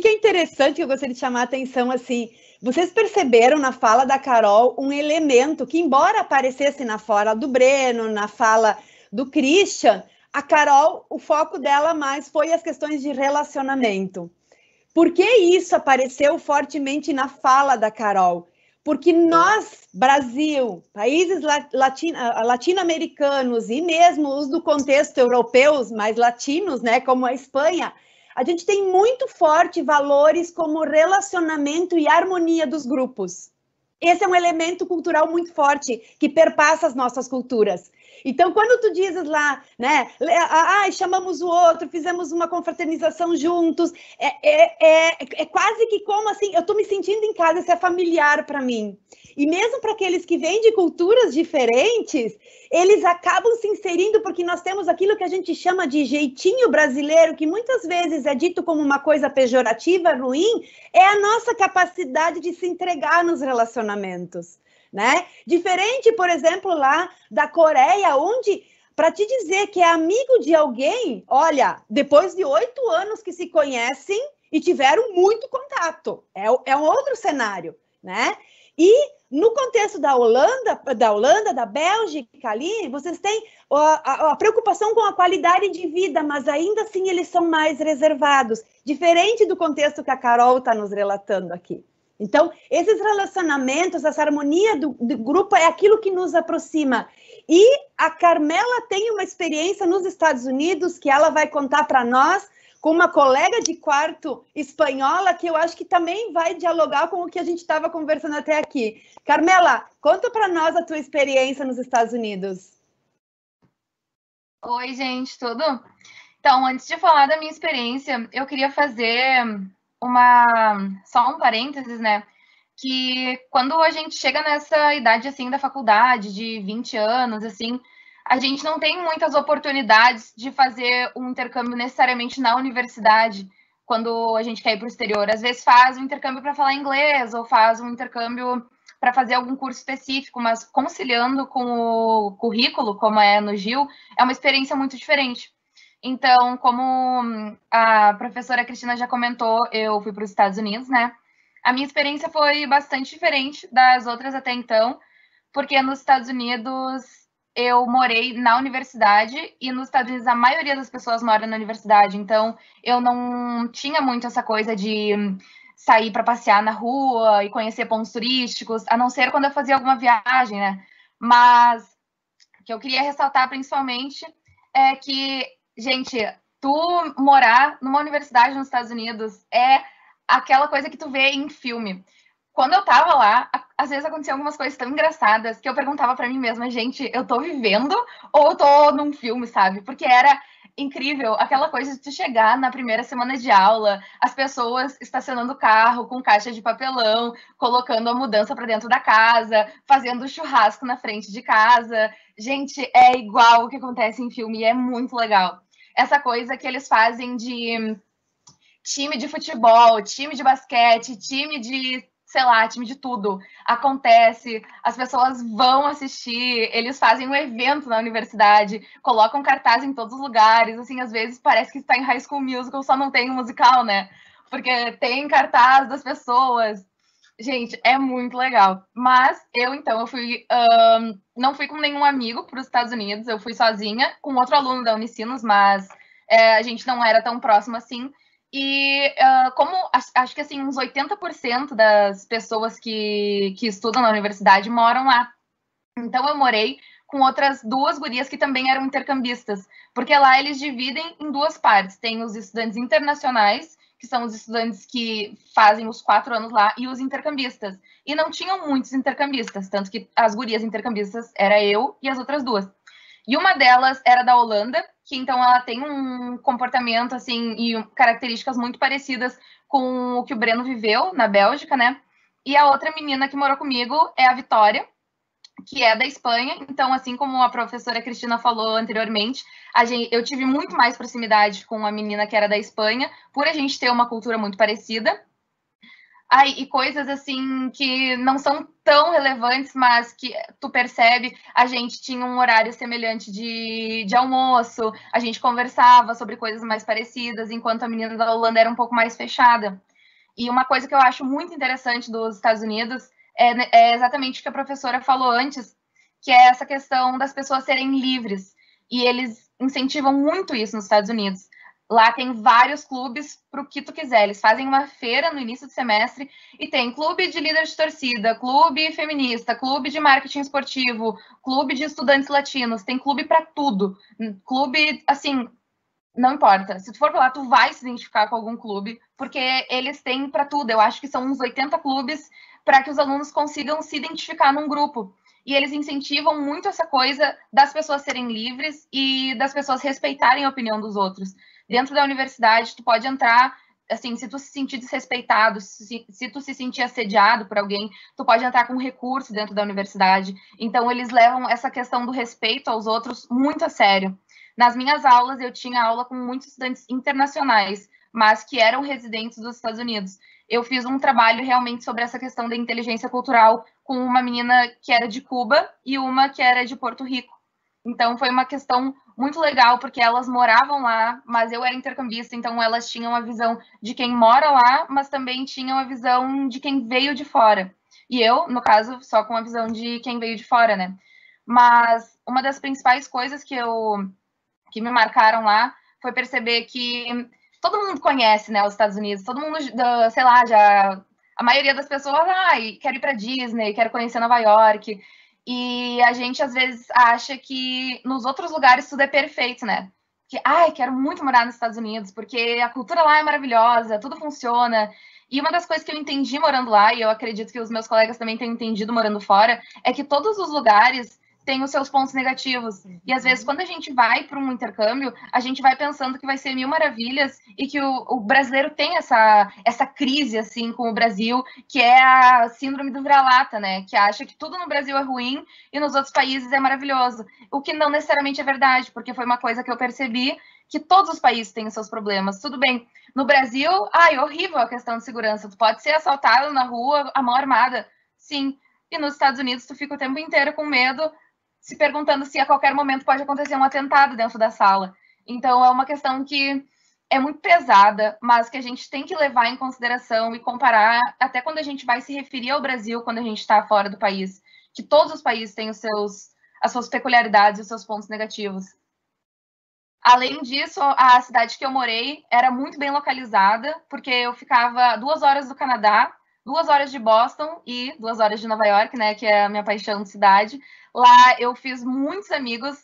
é interessante que eu gostaria de chamar a atenção, assim, vocês perceberam na fala da Carol um elemento que, embora aparecesse na fala do Breno, na fala do Christian, a Carol, o foco dela mais foi as questões de relacionamento. Por que isso apareceu fortemente na fala da Carol? Porque nós, Brasil, países latino-americanos e mesmo os do contexto europeus, mais latinos, né, como a Espanha, a gente tem muito forte valores como relacionamento e harmonia dos grupos. Esse é um elemento cultural muito forte que perpassa as nossas culturas. Então, quando tu dizes lá, né, chamamos o outro, fizemos uma confraternização juntos, é quase que como assim, eu estou me sentindo em casa, isso é familiar para mim. E mesmo para aqueles que vêm de culturas diferentes, eles acabam se inserindo porque nós temos aquilo que a gente chama de jeitinho brasileiro, que muitas vezes é dito como uma coisa pejorativa, ruim, é a nossa capacidade de se entregar nos relacionamentos. Né? Diferente, por exemplo, lá da Coreia, onde, para te dizer que é amigo de alguém, olha, depois de 8 anos que se conhecem e tiveram muito contato, é um outro cenário, né? E no contexto da Holanda, da Bélgica ali, vocês têm a preocupação com a qualidade de vida, mas ainda assim eles são mais reservados, diferente do contexto que a Carol está nos relatando aqui. Então, esses relacionamentos, essa harmonia do grupo é aquilo que nos aproxima. E a Carmela tem uma experiência nos Estados Unidos que ela vai contar para nós com uma colega de quarto espanhola que eu acho que também vai dialogar com o que a gente estava conversando até aqui. Carmela, conta para nós a tua experiência nos Estados Unidos. Oi, gente, tudo? Então, antes de falar da minha experiência, eu queria fazer só um parênteses, né, que quando a gente chega nessa idade, assim, da faculdade, de 20 anos, assim, a gente não tem muitas oportunidades de fazer um intercâmbio necessariamente na universidade, quando a gente quer ir para o exterior. Às vezes faz um intercâmbio para falar inglês, ou faz um intercâmbio para fazer algum curso específico, mas conciliando com o currículo, como é no Gil, é uma experiência muito diferente. Então, como a professora Cristina já comentou, eu fui para os Estados Unidos, né? A minha experiência foi bastante diferente das outras até então, porque nos Estados Unidos eu morei na universidade e nos Estados Unidos a maioria das pessoas mora na universidade, então eu não tinha muito essa coisa de sair para passear na rua e conhecer pontos turísticos, a não ser quando eu fazia alguma viagem, né? Mas o que eu queria ressaltar principalmente é que, gente, tu morar numa universidade nos Estados Unidos é aquela coisa que tu vê em filme. Quando eu tava lá, às vezes aconteciam algumas coisas tão engraçadas que eu perguntava pra mim mesma, gente, eu tô vivendo ou eu tô num filme, sabe? Porque era incrível aquela coisa de tu chegar na primeira semana de aula, as pessoas estacionando o carro com caixa de papelão, colocando a mudança pra dentro da casa, fazendo churrasco na frente de casa. Gente, é igual o que acontece em filme e é muito legal. Essa coisa que eles fazem de time de futebol, time de basquete, time de, sei lá, time de tudo. Acontece, as pessoas vão assistir, eles fazem um evento na universidade, colocam cartaz em todos os lugares, assim, às vezes parece que está em High School Musical, só não tem um musical, né? Porque tem cartaz das pessoas. Gente, é muito legal. Mas eu fui, não fui com nenhum amigo para os Estados Unidos, eu fui sozinha, com outro aluno da Unicinos, mas a gente não era tão próximo assim. E como acho que assim, uns 80% das pessoas que estudam na universidade moram lá. Então eu morei com outras 2 gurias que também eram intercambistas, porque lá eles dividem em 2 partes. Tem os estudantes internacionais, que são os estudantes que fazem os 4 anos lá, e os intercambistas. E não tinham muitos intercambistas, tanto que as gurias intercambistas era eu e as outras 2. E uma delas era da Holanda, que então ela tem um comportamento assim e características muito parecidas com o que o Breno viveu na Bélgica, né? E a outra menina que morou comigo é a Vitória, que é da Espanha. Então, assim como a professora Cristina falou anteriormente, eu tive muito mais proximidade com a menina que era da Espanha, por a gente ter uma cultura muito parecida. E coisas assim que não são tão relevantes, mas que tu percebe, a gente tinha um horário semelhante de almoço, a gente conversava sobre coisas mais parecidas, enquanto a menina da Holanda era um pouco mais fechada. E uma coisa que eu acho muito interessante dos Estados Unidos é exatamente o que a professora falou antes, que é essa questão das pessoas serem livres. E eles incentivam muito isso nos Estados Unidos. Lá tem vários clubes para o que tu quiser. Eles fazem uma feira no início do semestre e tem clube de líder de torcida, clube feminista, clube de marketing esportivo, clube de estudantes latinos. Tem clube para tudo. Clube, assim, não importa. Se tu for pra lá, tu vai se identificar com algum clube, porque eles têm para tudo. Eu acho que são uns 80 clubes para que os alunos consigam se identificar num grupo. E eles incentivam muito essa coisa das pessoas serem livres e das pessoas respeitarem a opinião dos outros. Dentro da universidade, tu pode entrar, assim, se tu se sentir desrespeitado, se tu se sentir assediado por alguém, tu pode entrar com recurso dentro da universidade. Então, eles levam essa questão do respeito aos outros muito a sério. Nas minhas aulas, eu tinha aula com muitos estudantes internacionais, mas que eram residentes dos Estados Unidos. Eu fiz um trabalho realmente sobre essa questão da inteligência cultural com uma menina que era de Cuba e uma que era de Porto Rico. Então, foi uma questão muito legal, porque elas moravam lá, mas eu era intercambista, então elas tinham a visão de quem mora lá, mas também tinham a visão de quem veio de fora. E eu, no caso, só com a visão de quem veio de fora, né? Mas uma das principais coisas que me marcaram lá foi perceber que todo mundo conhece, né, os Estados Unidos, todo mundo, sei lá, já a maioria das pessoas, quero ir para Disney, quero conhecer Nova York, e a gente às vezes acha que nos outros lugares tudo é perfeito, né? Que, quero muito morar nos Estados Unidos, porque a cultura lá é maravilhosa, tudo funciona. E uma das coisas que eu entendi morando lá, e eu acredito que os meus colegas também têm entendido morando fora, é que todos os lugares tem os seus pontos negativos. E às vezes, quando a gente vai para um intercâmbio, a gente vai pensando que vai ser mil maravilhas e que o brasileiro tem essa crise, assim, com o Brasil, que é a síndrome do vira-lata, né? Que acha que tudo no Brasil é ruim e nos outros países é maravilhoso. O que não necessariamente é verdade, porque foi uma coisa que eu percebi, que todos os países têm os seus problemas. Tudo bem, no Brasil, horrível a questão de segurança. Tu pode ser assaltado na rua, a mão armada. Sim. E nos Estados Unidos, tu fica o tempo inteiro com medo, se perguntando se a qualquer momento pode acontecer um atentado dentro da sala. Então, é uma questão que é muito pesada, mas que a gente tem que levar em consideração e comparar até quando a gente vai se referir ao Brasil, quando a gente está fora do país. Que todos os países têm as suas peculiaridades e os seus pontos negativos. Além disso, a cidade que eu morei era muito bem localizada, porque eu ficava 2 horas do Canadá, 2 horas de Boston e 2 horas de Nova York, né, que é a minha paixão de cidade. Lá eu fiz muitos amigos,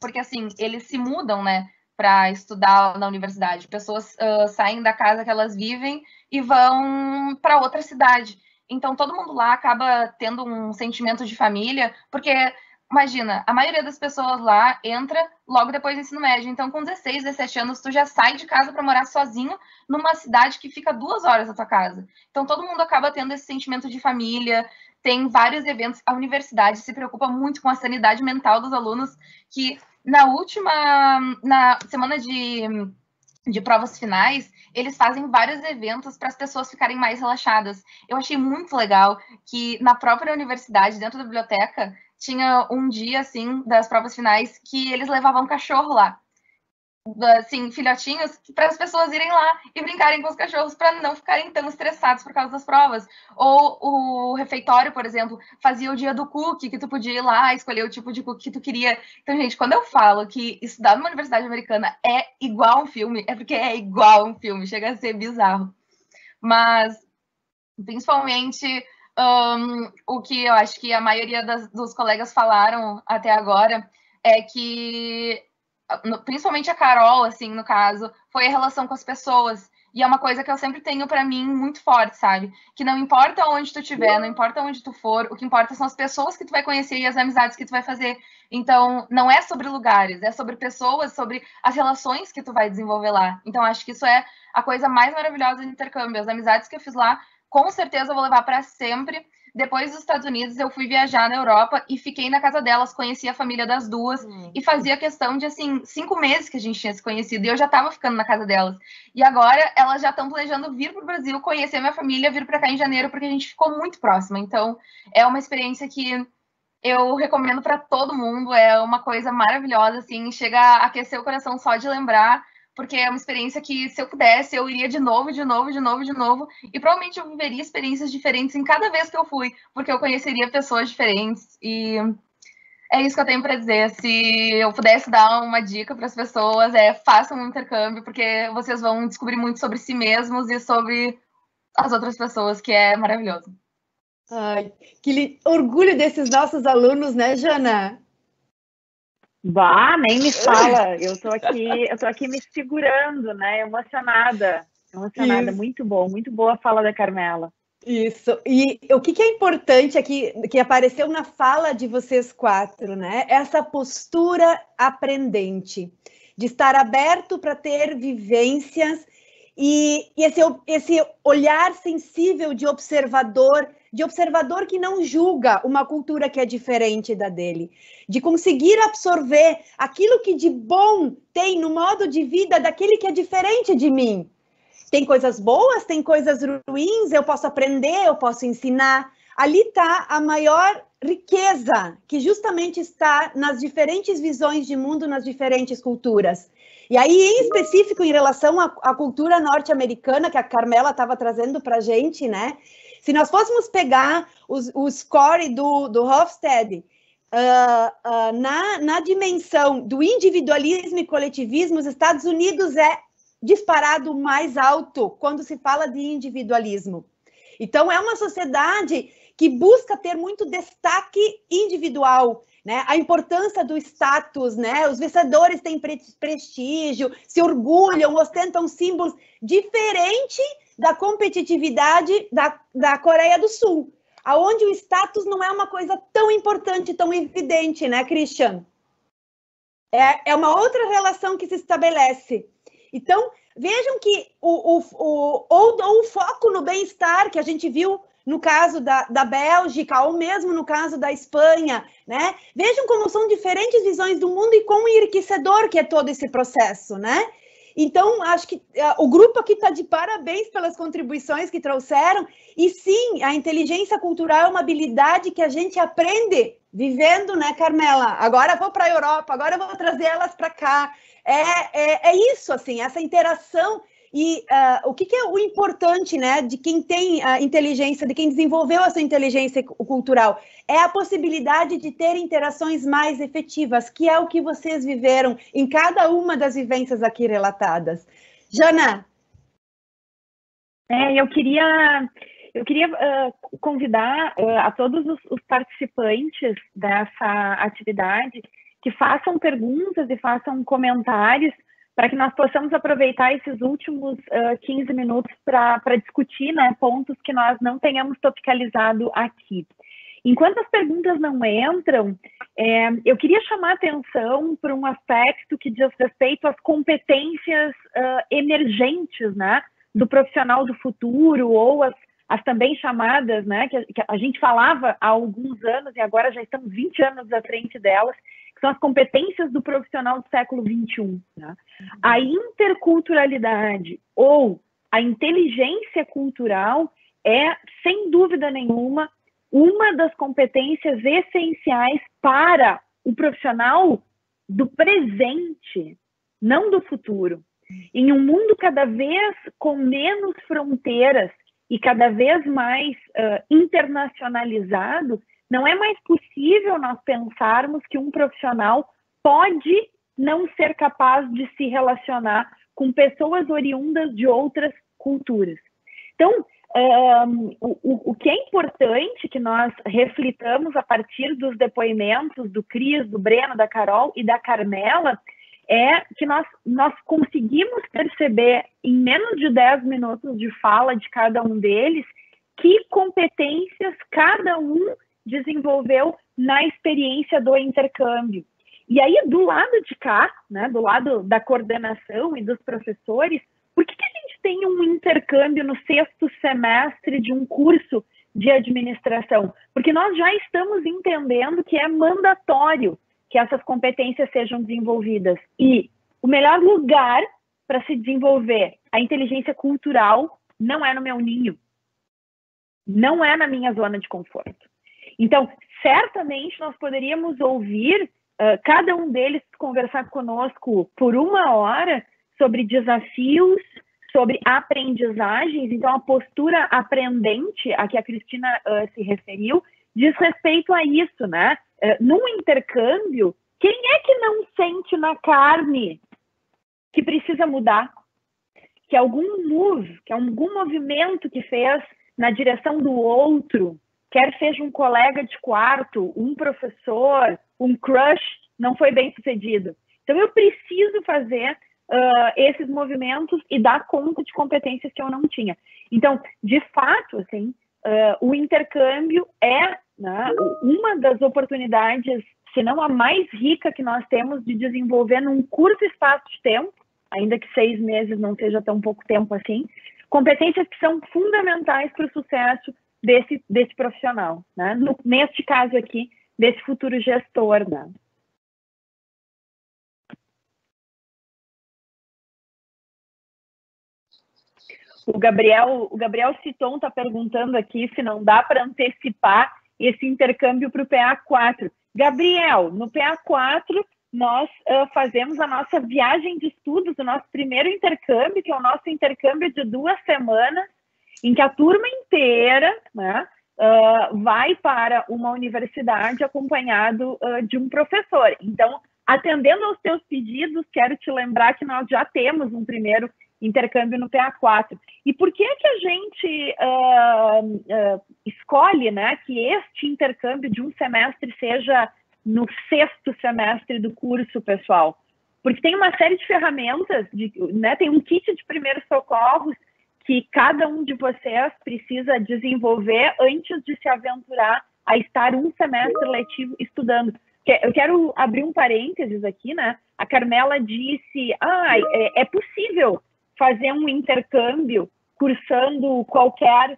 porque assim, eles se mudam, né, para estudar na universidade. Pessoas saem da casa que elas vivem e vão para outra cidade. Então, todo mundo lá acaba tendo um sentimento de família, porque, imagina, a maioria das pessoas lá entra logo depois do ensino médio. Então, com 16, 17 anos, tu já sai de casa para morar sozinho numa cidade que fica 2 horas da tua casa. Então, todo mundo acaba tendo esse sentimento de família. Tem vários eventos. A universidade se preocupa muito com a sanidade mental dos alunos, que na semana de provas finais, eles fazem vários eventos para as pessoas ficarem mais relaxadas. Eu achei muito legal que na própria universidade, dentro da biblioteca, tinha um dia, assim, das provas finais, que eles levavam cachorro lá. Assim, filhotinhos, para as pessoas irem lá e brincarem com os cachorros para não ficarem tão estressados por causa das provas. Ou o refeitório, por exemplo, fazia o dia do cookie, que tu podia ir lá escolher o tipo de cookie que tu queria. Então, gente, quando eu falo que estudar numa universidade americana é igual a um filme, é porque é igual a um filme, chega a ser bizarro. Mas, principalmente, o que eu acho que a maioria dos colegas falaram até agora é que, principalmente a Carol, assim, no caso, foi a relação com as pessoas. E é uma coisa que eu sempre tenho para mim muito forte, sabe? Que não importa onde tu estiver, não importa onde tu for, o que importa são as pessoas que tu vai conhecer e as amizades que tu vai fazer. Então, não é sobre lugares, é sobre pessoas, sobre as relações que tu vai desenvolver lá. Então, acho que isso é a coisa mais maravilhosa do intercâmbio. As amizades que eu fiz lá, com certeza eu vou levar para sempre. Depois dos Estados Unidos, eu fui viajar na Europa e fiquei na casa delas, conheci a família das duas e fazia questão de, assim, 5 meses que a gente tinha se conhecido e eu já estava ficando na casa delas. E agora elas já estão planejando vir para o Brasil, conhecer minha família, vir para cá em janeiro, porque a gente ficou muito próxima. Então, é uma experiência que eu recomendo para todo mundo, é uma coisa maravilhosa, assim, chega a aquecer o coração só de lembrar, porque é uma experiência que, se eu pudesse, eu iria de novo, e provavelmente eu viveria experiências diferentes em cada vez que eu fui, porque eu conheceria pessoas diferentes, e é isso que eu tenho para dizer. Se eu pudesse dar uma dica para as pessoas, façam um intercâmbio, porque vocês vão descobrir muito sobre si mesmos e sobre as outras pessoas, que é maravilhoso. Ai, que orgulho desses nossos alunos, né, Jana? Bah, nem me fala. Eu tô aqui me segurando, né? Emocionada. Isso. Muito bom, muito boa a fala da Carmela. Isso. E o que é importante aqui, que apareceu na fala de vocês 4, né? Essa postura aprendente, de estar aberto para ter vivências e esse olhar sensível de observador que não julga uma cultura que é diferente da dele, de conseguir absorver aquilo que de bom tem no modo de vida daquele que é diferente de mim. Tem coisas boas, tem coisas ruins, eu posso aprender, eu posso ensinar. Ali está a maior riqueza, que justamente está nas diferentes visões de mundo, nas diferentes culturas. E aí, em específico, em relação à cultura norte-americana, que a Carmela estava trazendo para a gente, né? Se nós fôssemos pegar o score do Hofstede na dimensão do individualismo e coletivismo, os Estados Unidos é disparado mais alto quando se fala de individualismo. Então, é uma sociedade que busca ter muito destaque individual, né? A importância do status, né? Os vencedores têm prestígio, se orgulham, ostentam símbolos diferente da competitividade da Coreia do Sul, aonde o status não é uma coisa tão importante, tão evidente, né, Christian? É uma outra relação que se estabelece. Então, vejam que o foco no bem-estar que a gente viu no caso da Bélgica, ou mesmo no caso da Espanha, né? Vejam como são diferentes visões do mundo e quão enriquecedor que é todo esse processo, né? Então, acho que o grupo aqui está de parabéns pelas contribuições que trouxeram. E sim, a inteligência cultural é uma habilidade que a gente aprende vivendo, né, Carmela? Agora eu vou para a Europa, agora eu vou trazer elas para cá. É isso, assim, essa interação. E o que é o importante, né, de quem tem a inteligência, de quem desenvolveu a sua inteligência cultural? É a possibilidade de ter interações mais efetivas, que é o que vocês viveram em cada uma das vivências aqui relatadas. Jana? Eu queria convidar a todos os participantes dessa atividade que façam perguntas e façam comentários para que nós possamos aproveitar esses últimos 15 minutos para discutir, né, pontos que nós não tenhamos topicalizado aqui. Enquanto as perguntas não entram, eu queria chamar a atenção para um aspecto que diz respeito às competências emergentes, né, do profissional do futuro, ou as também chamadas, né, que a gente falava há alguns anos e agora já estamos 20 anos à frente delas, que são as competências do profissional do século XXI. Né? A interculturalidade ou a inteligência cultural é, sem dúvida nenhuma, uma das competências essenciais para o profissional do presente, não do futuro. Em um mundo cada vez com menos fronteiras e cada vez mais internacionalizado, não é mais possível nós pensarmos que um profissional pode não ser capaz de se relacionar com pessoas oriundas de outras culturas. Então, o que é importante que nós reflitamos a partir dos depoimentos do Cris, do Breno, da Carol e da Carmela é que nós conseguimos perceber em menos de 10 minutos de fala de cada um deles que competências cada um desenvolveu na experiência do intercâmbio. E aí, do lado de cá, né, do lado da coordenação e dos professores, por que a gente tem um intercâmbio no 6º semestre de um curso de administração? Porque nós já estamos entendendo que é mandatório que essas competências sejam desenvolvidas. E o melhor lugar para se desenvolver a inteligência cultural não é no meu ninho, não é na minha zona de conforto. Então, certamente nós poderíamos ouvir cada um deles conversar conosco por 1 hora sobre desafios, sobre aprendizagens. Então, a postura aprendente a que a Cristina se referiu diz respeito a isso, né? Num intercâmbio, quem é que não sente na carne que precisa mudar? Que algum move, que algum movimento que fez na direção do outro, quer seja um colega de quarto, um professor, um crush, não foi bem sucedido. Então, eu preciso fazer esses movimentos e dar conta de competências que eu não tinha. Então, de fato, assim, o intercâmbio é, né, uma das oportunidades, se não a mais rica que nós temos de desenvolver num curto espaço de tempo, ainda que 6 meses não seja tão pouco tempo assim, competências que são fundamentais para o sucesso desse profissional, né? Neste caso aqui, desse futuro gestor, né? O Gabriel Citon está perguntando aqui se não dá para antecipar esse intercâmbio para o PA4. Gabriel, no PA4, nós fazemos a nossa viagem de estudos, o nosso primeiro intercâmbio, que é o nosso intercâmbio de 2 semanas, em que a turma inteira, né, vai para uma universidade acompanhado de um professor. Então, atendendo aos teus pedidos, quero te lembrar que nós já temos um primeiro intercâmbio no PA4. E por que a gente escolhe, né, que este intercâmbio de um semestre seja no 6º semestre do curso, pessoal? Porque tem uma série de ferramentas, né, tem um kit de primeiros socorros que cada um de vocês precisa desenvolver antes de se aventurar a estar um semestre letivo estudando. Eu quero abrir um parênteses aqui, né? A Carmela disse, é possível fazer um intercâmbio cursando qualquer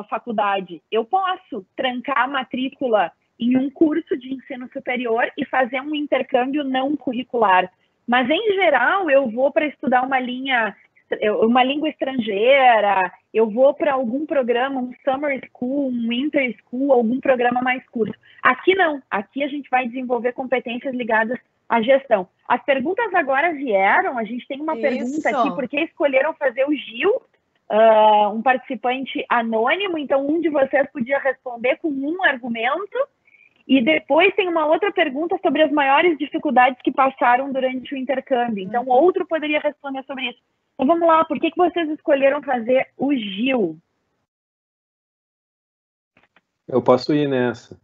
faculdade. Eu posso trancar a matrícula em um curso de ensino superior e fazer um intercâmbio não curricular. Mas, em geral, eu vou para estudar uma língua estrangeira, eu vou para algum programa, um summer school, um winter school, algum programa mais curto. Aqui não, aqui a gente vai desenvolver competências ligadas à gestão. As perguntas agora vieram, a gente tem uma pergunta aqui, por que escolheram fazer o Gil, um participante anônimo, então um de vocês podia responder com um argumento, e depois tem uma outra pergunta sobre as maiores dificuldades que passaram durante o intercâmbio. Então, outro poderia responder sobre isso. Então, vamos lá. Por que vocês escolheram fazer o Gil? Eu posso ir nessa.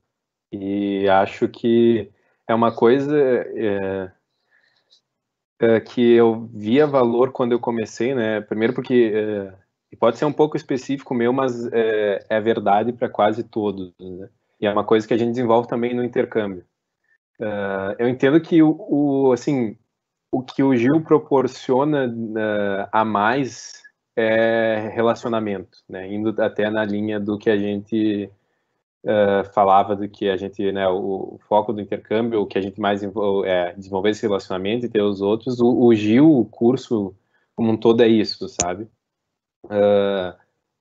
E acho que é uma coisa... que eu via valor quando eu comecei, né? Primeiro porque pode ser um pouco específico meu, mas é verdade para quase todos, né? E é uma coisa que a gente desenvolve também no intercâmbio. Eu entendo que assim, o que o Gil proporciona a mais é relacionamento, né? Indo até na linha do que a gente falava, do que a gente, né, o foco do intercâmbio, o que a gente mais desenvolver esse relacionamento e ter os outros. O Gil, o curso como um todo é isso, sabe?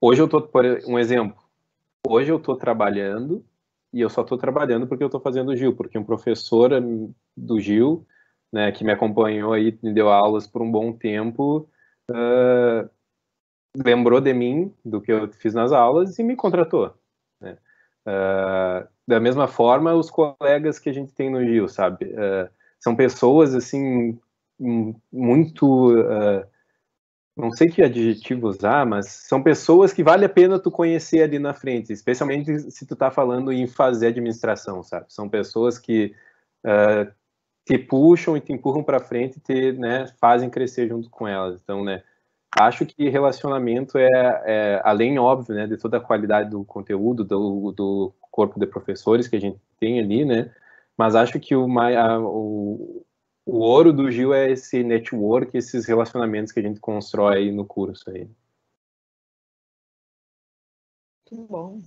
Hoje eu tô, por um exemplo, hoje eu tô trabalhando e eu só tô trabalhando porque eu tô fazendo o Gil, porque um professor do Gil, né, que me acompanhou aí, me deu aulas por um bom tempo, lembrou de mim, do que eu fiz nas aulas e me contratou, né? Da mesma forma, os colegas que a gente tem no Gil, sabe? São pessoas, assim, muito... não sei que adjetivo usar, mas são pessoas que vale a pena tu conhecer ali na frente, especialmente se tu tá falando em fazer administração, sabe? São pessoas que te puxam e te empurram para frente e te, né, fazem crescer junto com elas. Então, né, acho que relacionamento além, óbvio, né, de toda a qualidade do conteúdo, do corpo de professores que a gente tem ali, né, mas acho que o ouro do Gil é esse network, esses relacionamentos que a gente constrói aí no curso aí. Muito bom.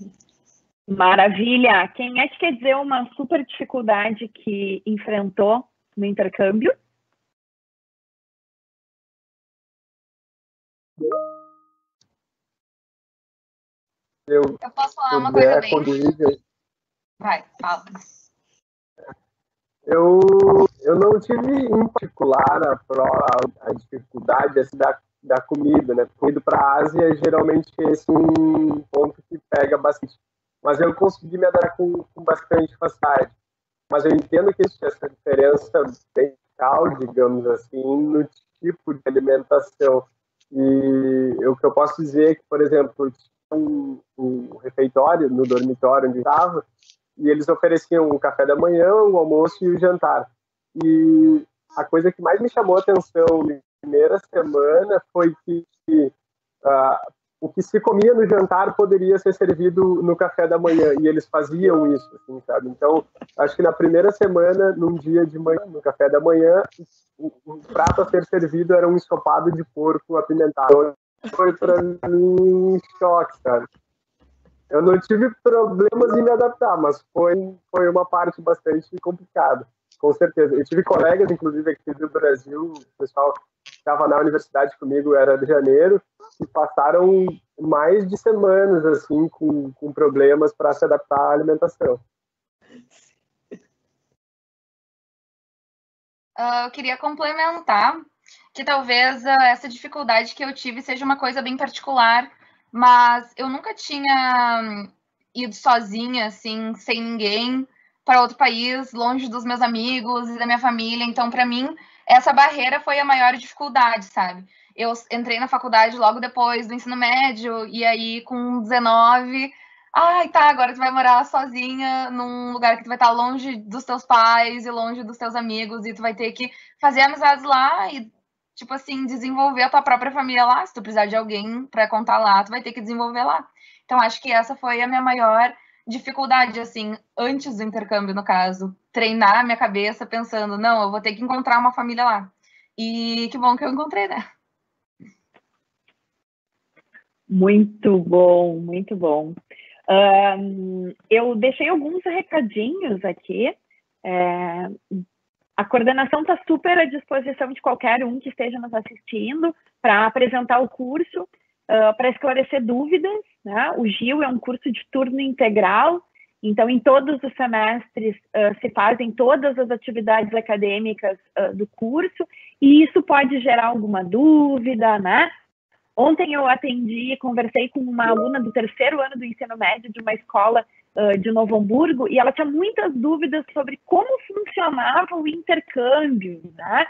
Maravilha! Quem é que quer dizer uma super dificuldade que enfrentou no intercâmbio? Eu posso falar uma coisa bem... Vai, fala. Eu não tive em particular a dificuldade assim, da comida, né? Indo para a Ásia, geralmente esse é um ponto que pega bastante. Mas eu consegui me adaptar com bastante facilidade. Mas eu entendo que existe essa diferença bem radical, digamos assim, no tipo de alimentação. E o que eu posso dizer é que, por exemplo, tinha um refeitório no dormitório onde eu estava, e eles ofereciam o café da manhã, o almoço e o jantar. E a coisa que mais me chamou a atenção na primeira semana foi que o que se comia no jantar poderia ser servido no café da manhã, e eles faziam isso, assim, sabe? Então, acho que na primeira semana, num dia de manhã, no café da manhã, o prato a ser servido era um ensopado de porco apimentado. Foi para mim um choque, sabe? Eu não tive problemas em me adaptar, mas foi uma parte bastante complicada, com certeza. Eu tive colegas, inclusive, aqui do Brasil, o pessoal que estava na universidade comigo era de janeiro, e passaram mais de semanas, assim, com problemas para se adaptar à alimentação. Eu queria complementar que talvez essa dificuldade que eu tive seja uma coisa bem particular, mas eu nunca tinha ido sozinha, assim, sem ninguém, para outro país, longe dos meus amigos e da minha família. Então, para mim, essa barreira foi a maior dificuldade, sabe? Eu entrei na faculdade logo depois do ensino médio, e aí, com 19... Ai, tá, agora tu vai morar sozinha num lugar que tu vai estar longe dos teus pais e longe dos teus amigos, e tu vai ter que fazer amizades lá e, tipo assim, desenvolver a tua própria família lá. Se tu precisar de alguém para contar lá, tu vai ter que desenvolver lá. Então, acho que essa foi a minha maior dificuldade, assim, antes do intercâmbio, no caso. Treinar a minha cabeça pensando, não, eu vou ter que encontrar uma família lá. E que bom que eu encontrei, né? Muito bom, muito bom. Eu deixei alguns recadinhos aqui. A coordenação está super à disposição de qualquer um que esteja nos assistindo para apresentar o curso, para esclarecer dúvidas, né? O Gil é um curso de turno integral, então em todos os semestres se fazem todas as atividades acadêmicas do curso, e isso pode gerar alguma dúvida, né? Ontem eu atendi e conversei com uma aluna do 3º ano do ensino médio de uma escola de Novo Hamburgo, e ela tinha muitas dúvidas sobre como funcionava o intercâmbio, né?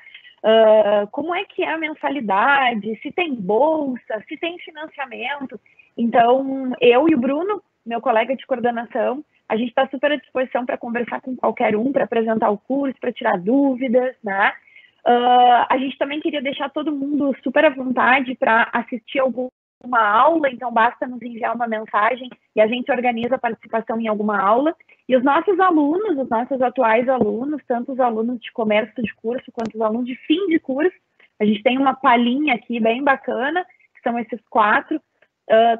Como é que é a mensalidade, se tem bolsa, se tem financiamento. Então, eu e o Bruno, meu colega de coordenação, a gente está super à disposição para conversar com qualquer um, para apresentar o curso, para tirar dúvidas, né? A gente também queria deixar todo mundo super à vontade para assistir alguma aula, então basta nos enviar uma mensagem e a gente organiza a participação em alguma aula. E os nossos alunos, os nossos atuais alunos, tanto os alunos de começo de curso quanto os alunos de fim de curso, a gente tem uma palhinha aqui bem bacana, que são esses 4,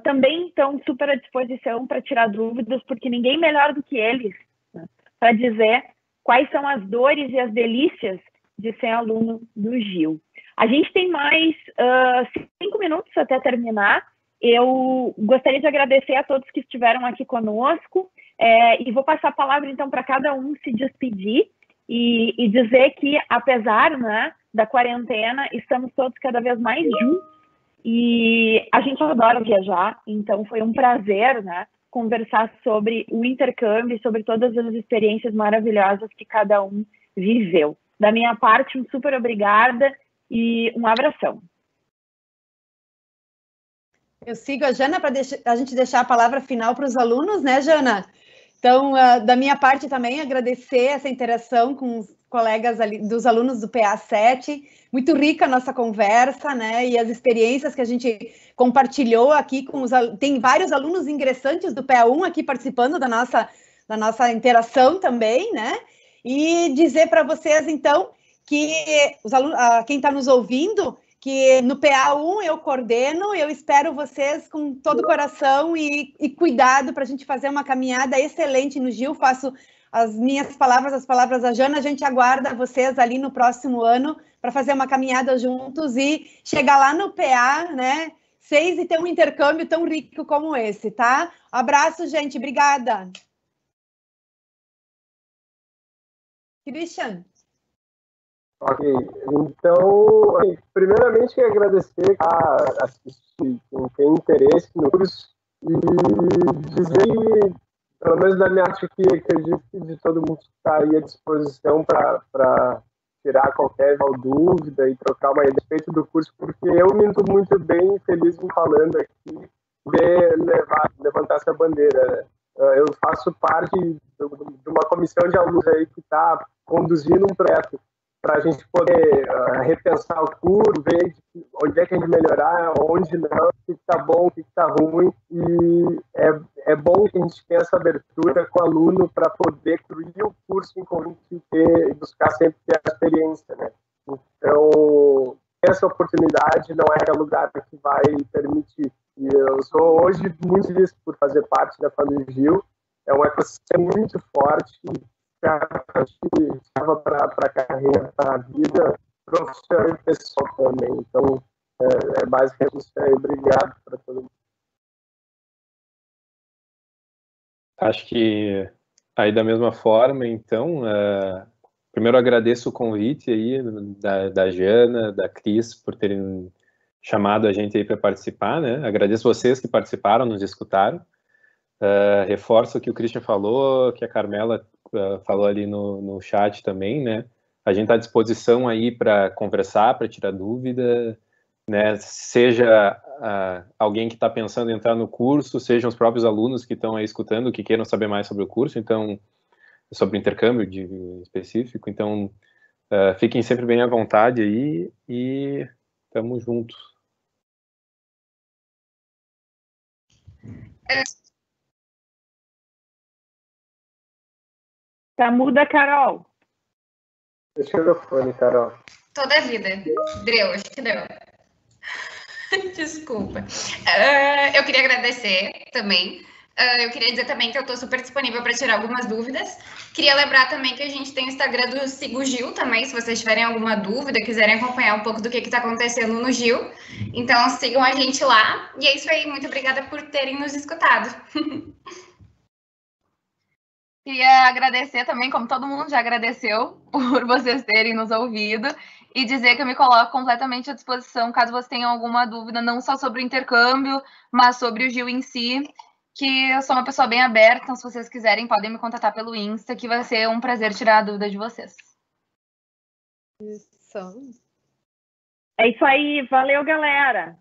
também estão super à disposição para tirar dúvidas, porque ninguém melhor do que eles, né, para dizer quais são as dores e as delícias de ser aluno do Gil. A gente tem mais 5 minutos até terminar. Eu gostaria de agradecer a todos que estiveram aqui conosco e vou passar a palavra, então, para cada um se despedir e dizer que, apesar, né, da quarentena, estamos todos cada vez mais juntos e a gente adora viajar, então foi um prazer, né, conversar sobre o intercâmbio, sobre todas as experiências maravilhosas que cada um viveu. Da minha parte, um super obrigada e um abração. Eu sigo a Jana para a gente deixar a palavra final para os alunos, né, Jana? Então, da minha parte também, agradecer essa interação com os colegas ali, dos alunos do PA7. Muito rica a nossa conversa, né? E as experiências que a gente compartilhou aqui com os alunos. Tem vários alunos ingressantes do PA1 aqui participando da nossa interação também, né? E dizer para vocês, então, que os alunos, quem está nos ouvindo, que no PA1 eu coordeno, eu espero vocês com todo o coração e cuidado para a gente fazer uma caminhada excelente no Gil. Faço as minhas palavras, as palavras da Jana, a gente aguarda vocês ali no próximo ano para fazer uma caminhada juntos e chegar lá no PA, né, 6 e ter um intercâmbio tão rico como esse, tá? Abraço, gente, obrigada. Christian? Ok, então, primeiramente quero agradecer a assistir quem tem interesse no curso e dizer, pelo menos da minha parte aqui, acredito que de todo mundo está aí à disposição para tirar qualquer dúvida e trocar uma ideia a respeito do curso, porque eu me sinto muito bem feliz em falando aqui de levantar essa bandeira, né? Eu faço parte de uma comissão de alunos aí que está conduzindo um projeto para a gente poder repensar o curso, ver onde é que a gente melhorar, onde não, o que está bom, o que está ruim. E é bom que a gente tenha essa abertura com o aluno para poder construir o curso em conjunto e buscar sempre ter a experiência, né? Então, essa oportunidade não é lugar que vai permitir. E eu sou hoje muito feliz por fazer parte da família Gil. É um ecossistema muito forte, que estava para a carreira, para a vida profissional e pessoal também. Então, basicamente isso aí. Obrigado para todo mundo. Acho que aí da mesma forma, então, primeiro agradeço o convite aí da Jana, da Cris, por terem chamado a gente aí para participar, né? Agradeço vocês que participaram, nos escutaram. Reforço o que o Christian falou, que a Carmela falou ali no chat também, né? A gente está à disposição aí para conversar, para tirar dúvida, né? Seja alguém que está pensando em entrar no curso, sejam os próprios alunos que estão aí escutando, que queiram saber mais sobre o curso, então, sobre o intercâmbio específico. Então, fiquem sempre bem à vontade aí e estamos juntos. Tá muda, Carol. Deixa o microfone, Carol. Toda a vida. Deu, acho que deu. Desculpa. Eu queria agradecer também. Eu queria dizer também que eu estou super disponível para tirar algumas dúvidas. Queria lembrar também que a gente tem o Instagram do Sigo Gil também, se vocês tiverem alguma dúvida, quiserem acompanhar um pouco do que está acontecendo no Gil. Então, sigam a gente lá. E é isso aí. Muito obrigada por terem nos escutado. Queria agradecer também, como todo mundo já agradeceu, por vocês terem nos ouvido e dizer que eu me coloco completamente à disposição caso vocês tenham alguma dúvida, não só sobre o intercâmbio, mas sobre o Gil em si, que eu sou uma pessoa bem aberta, então se vocês quiserem podem me contatar pelo Insta, que vai ser um prazer tirar a dúvida de vocês. Isso. É isso aí, valeu, galera!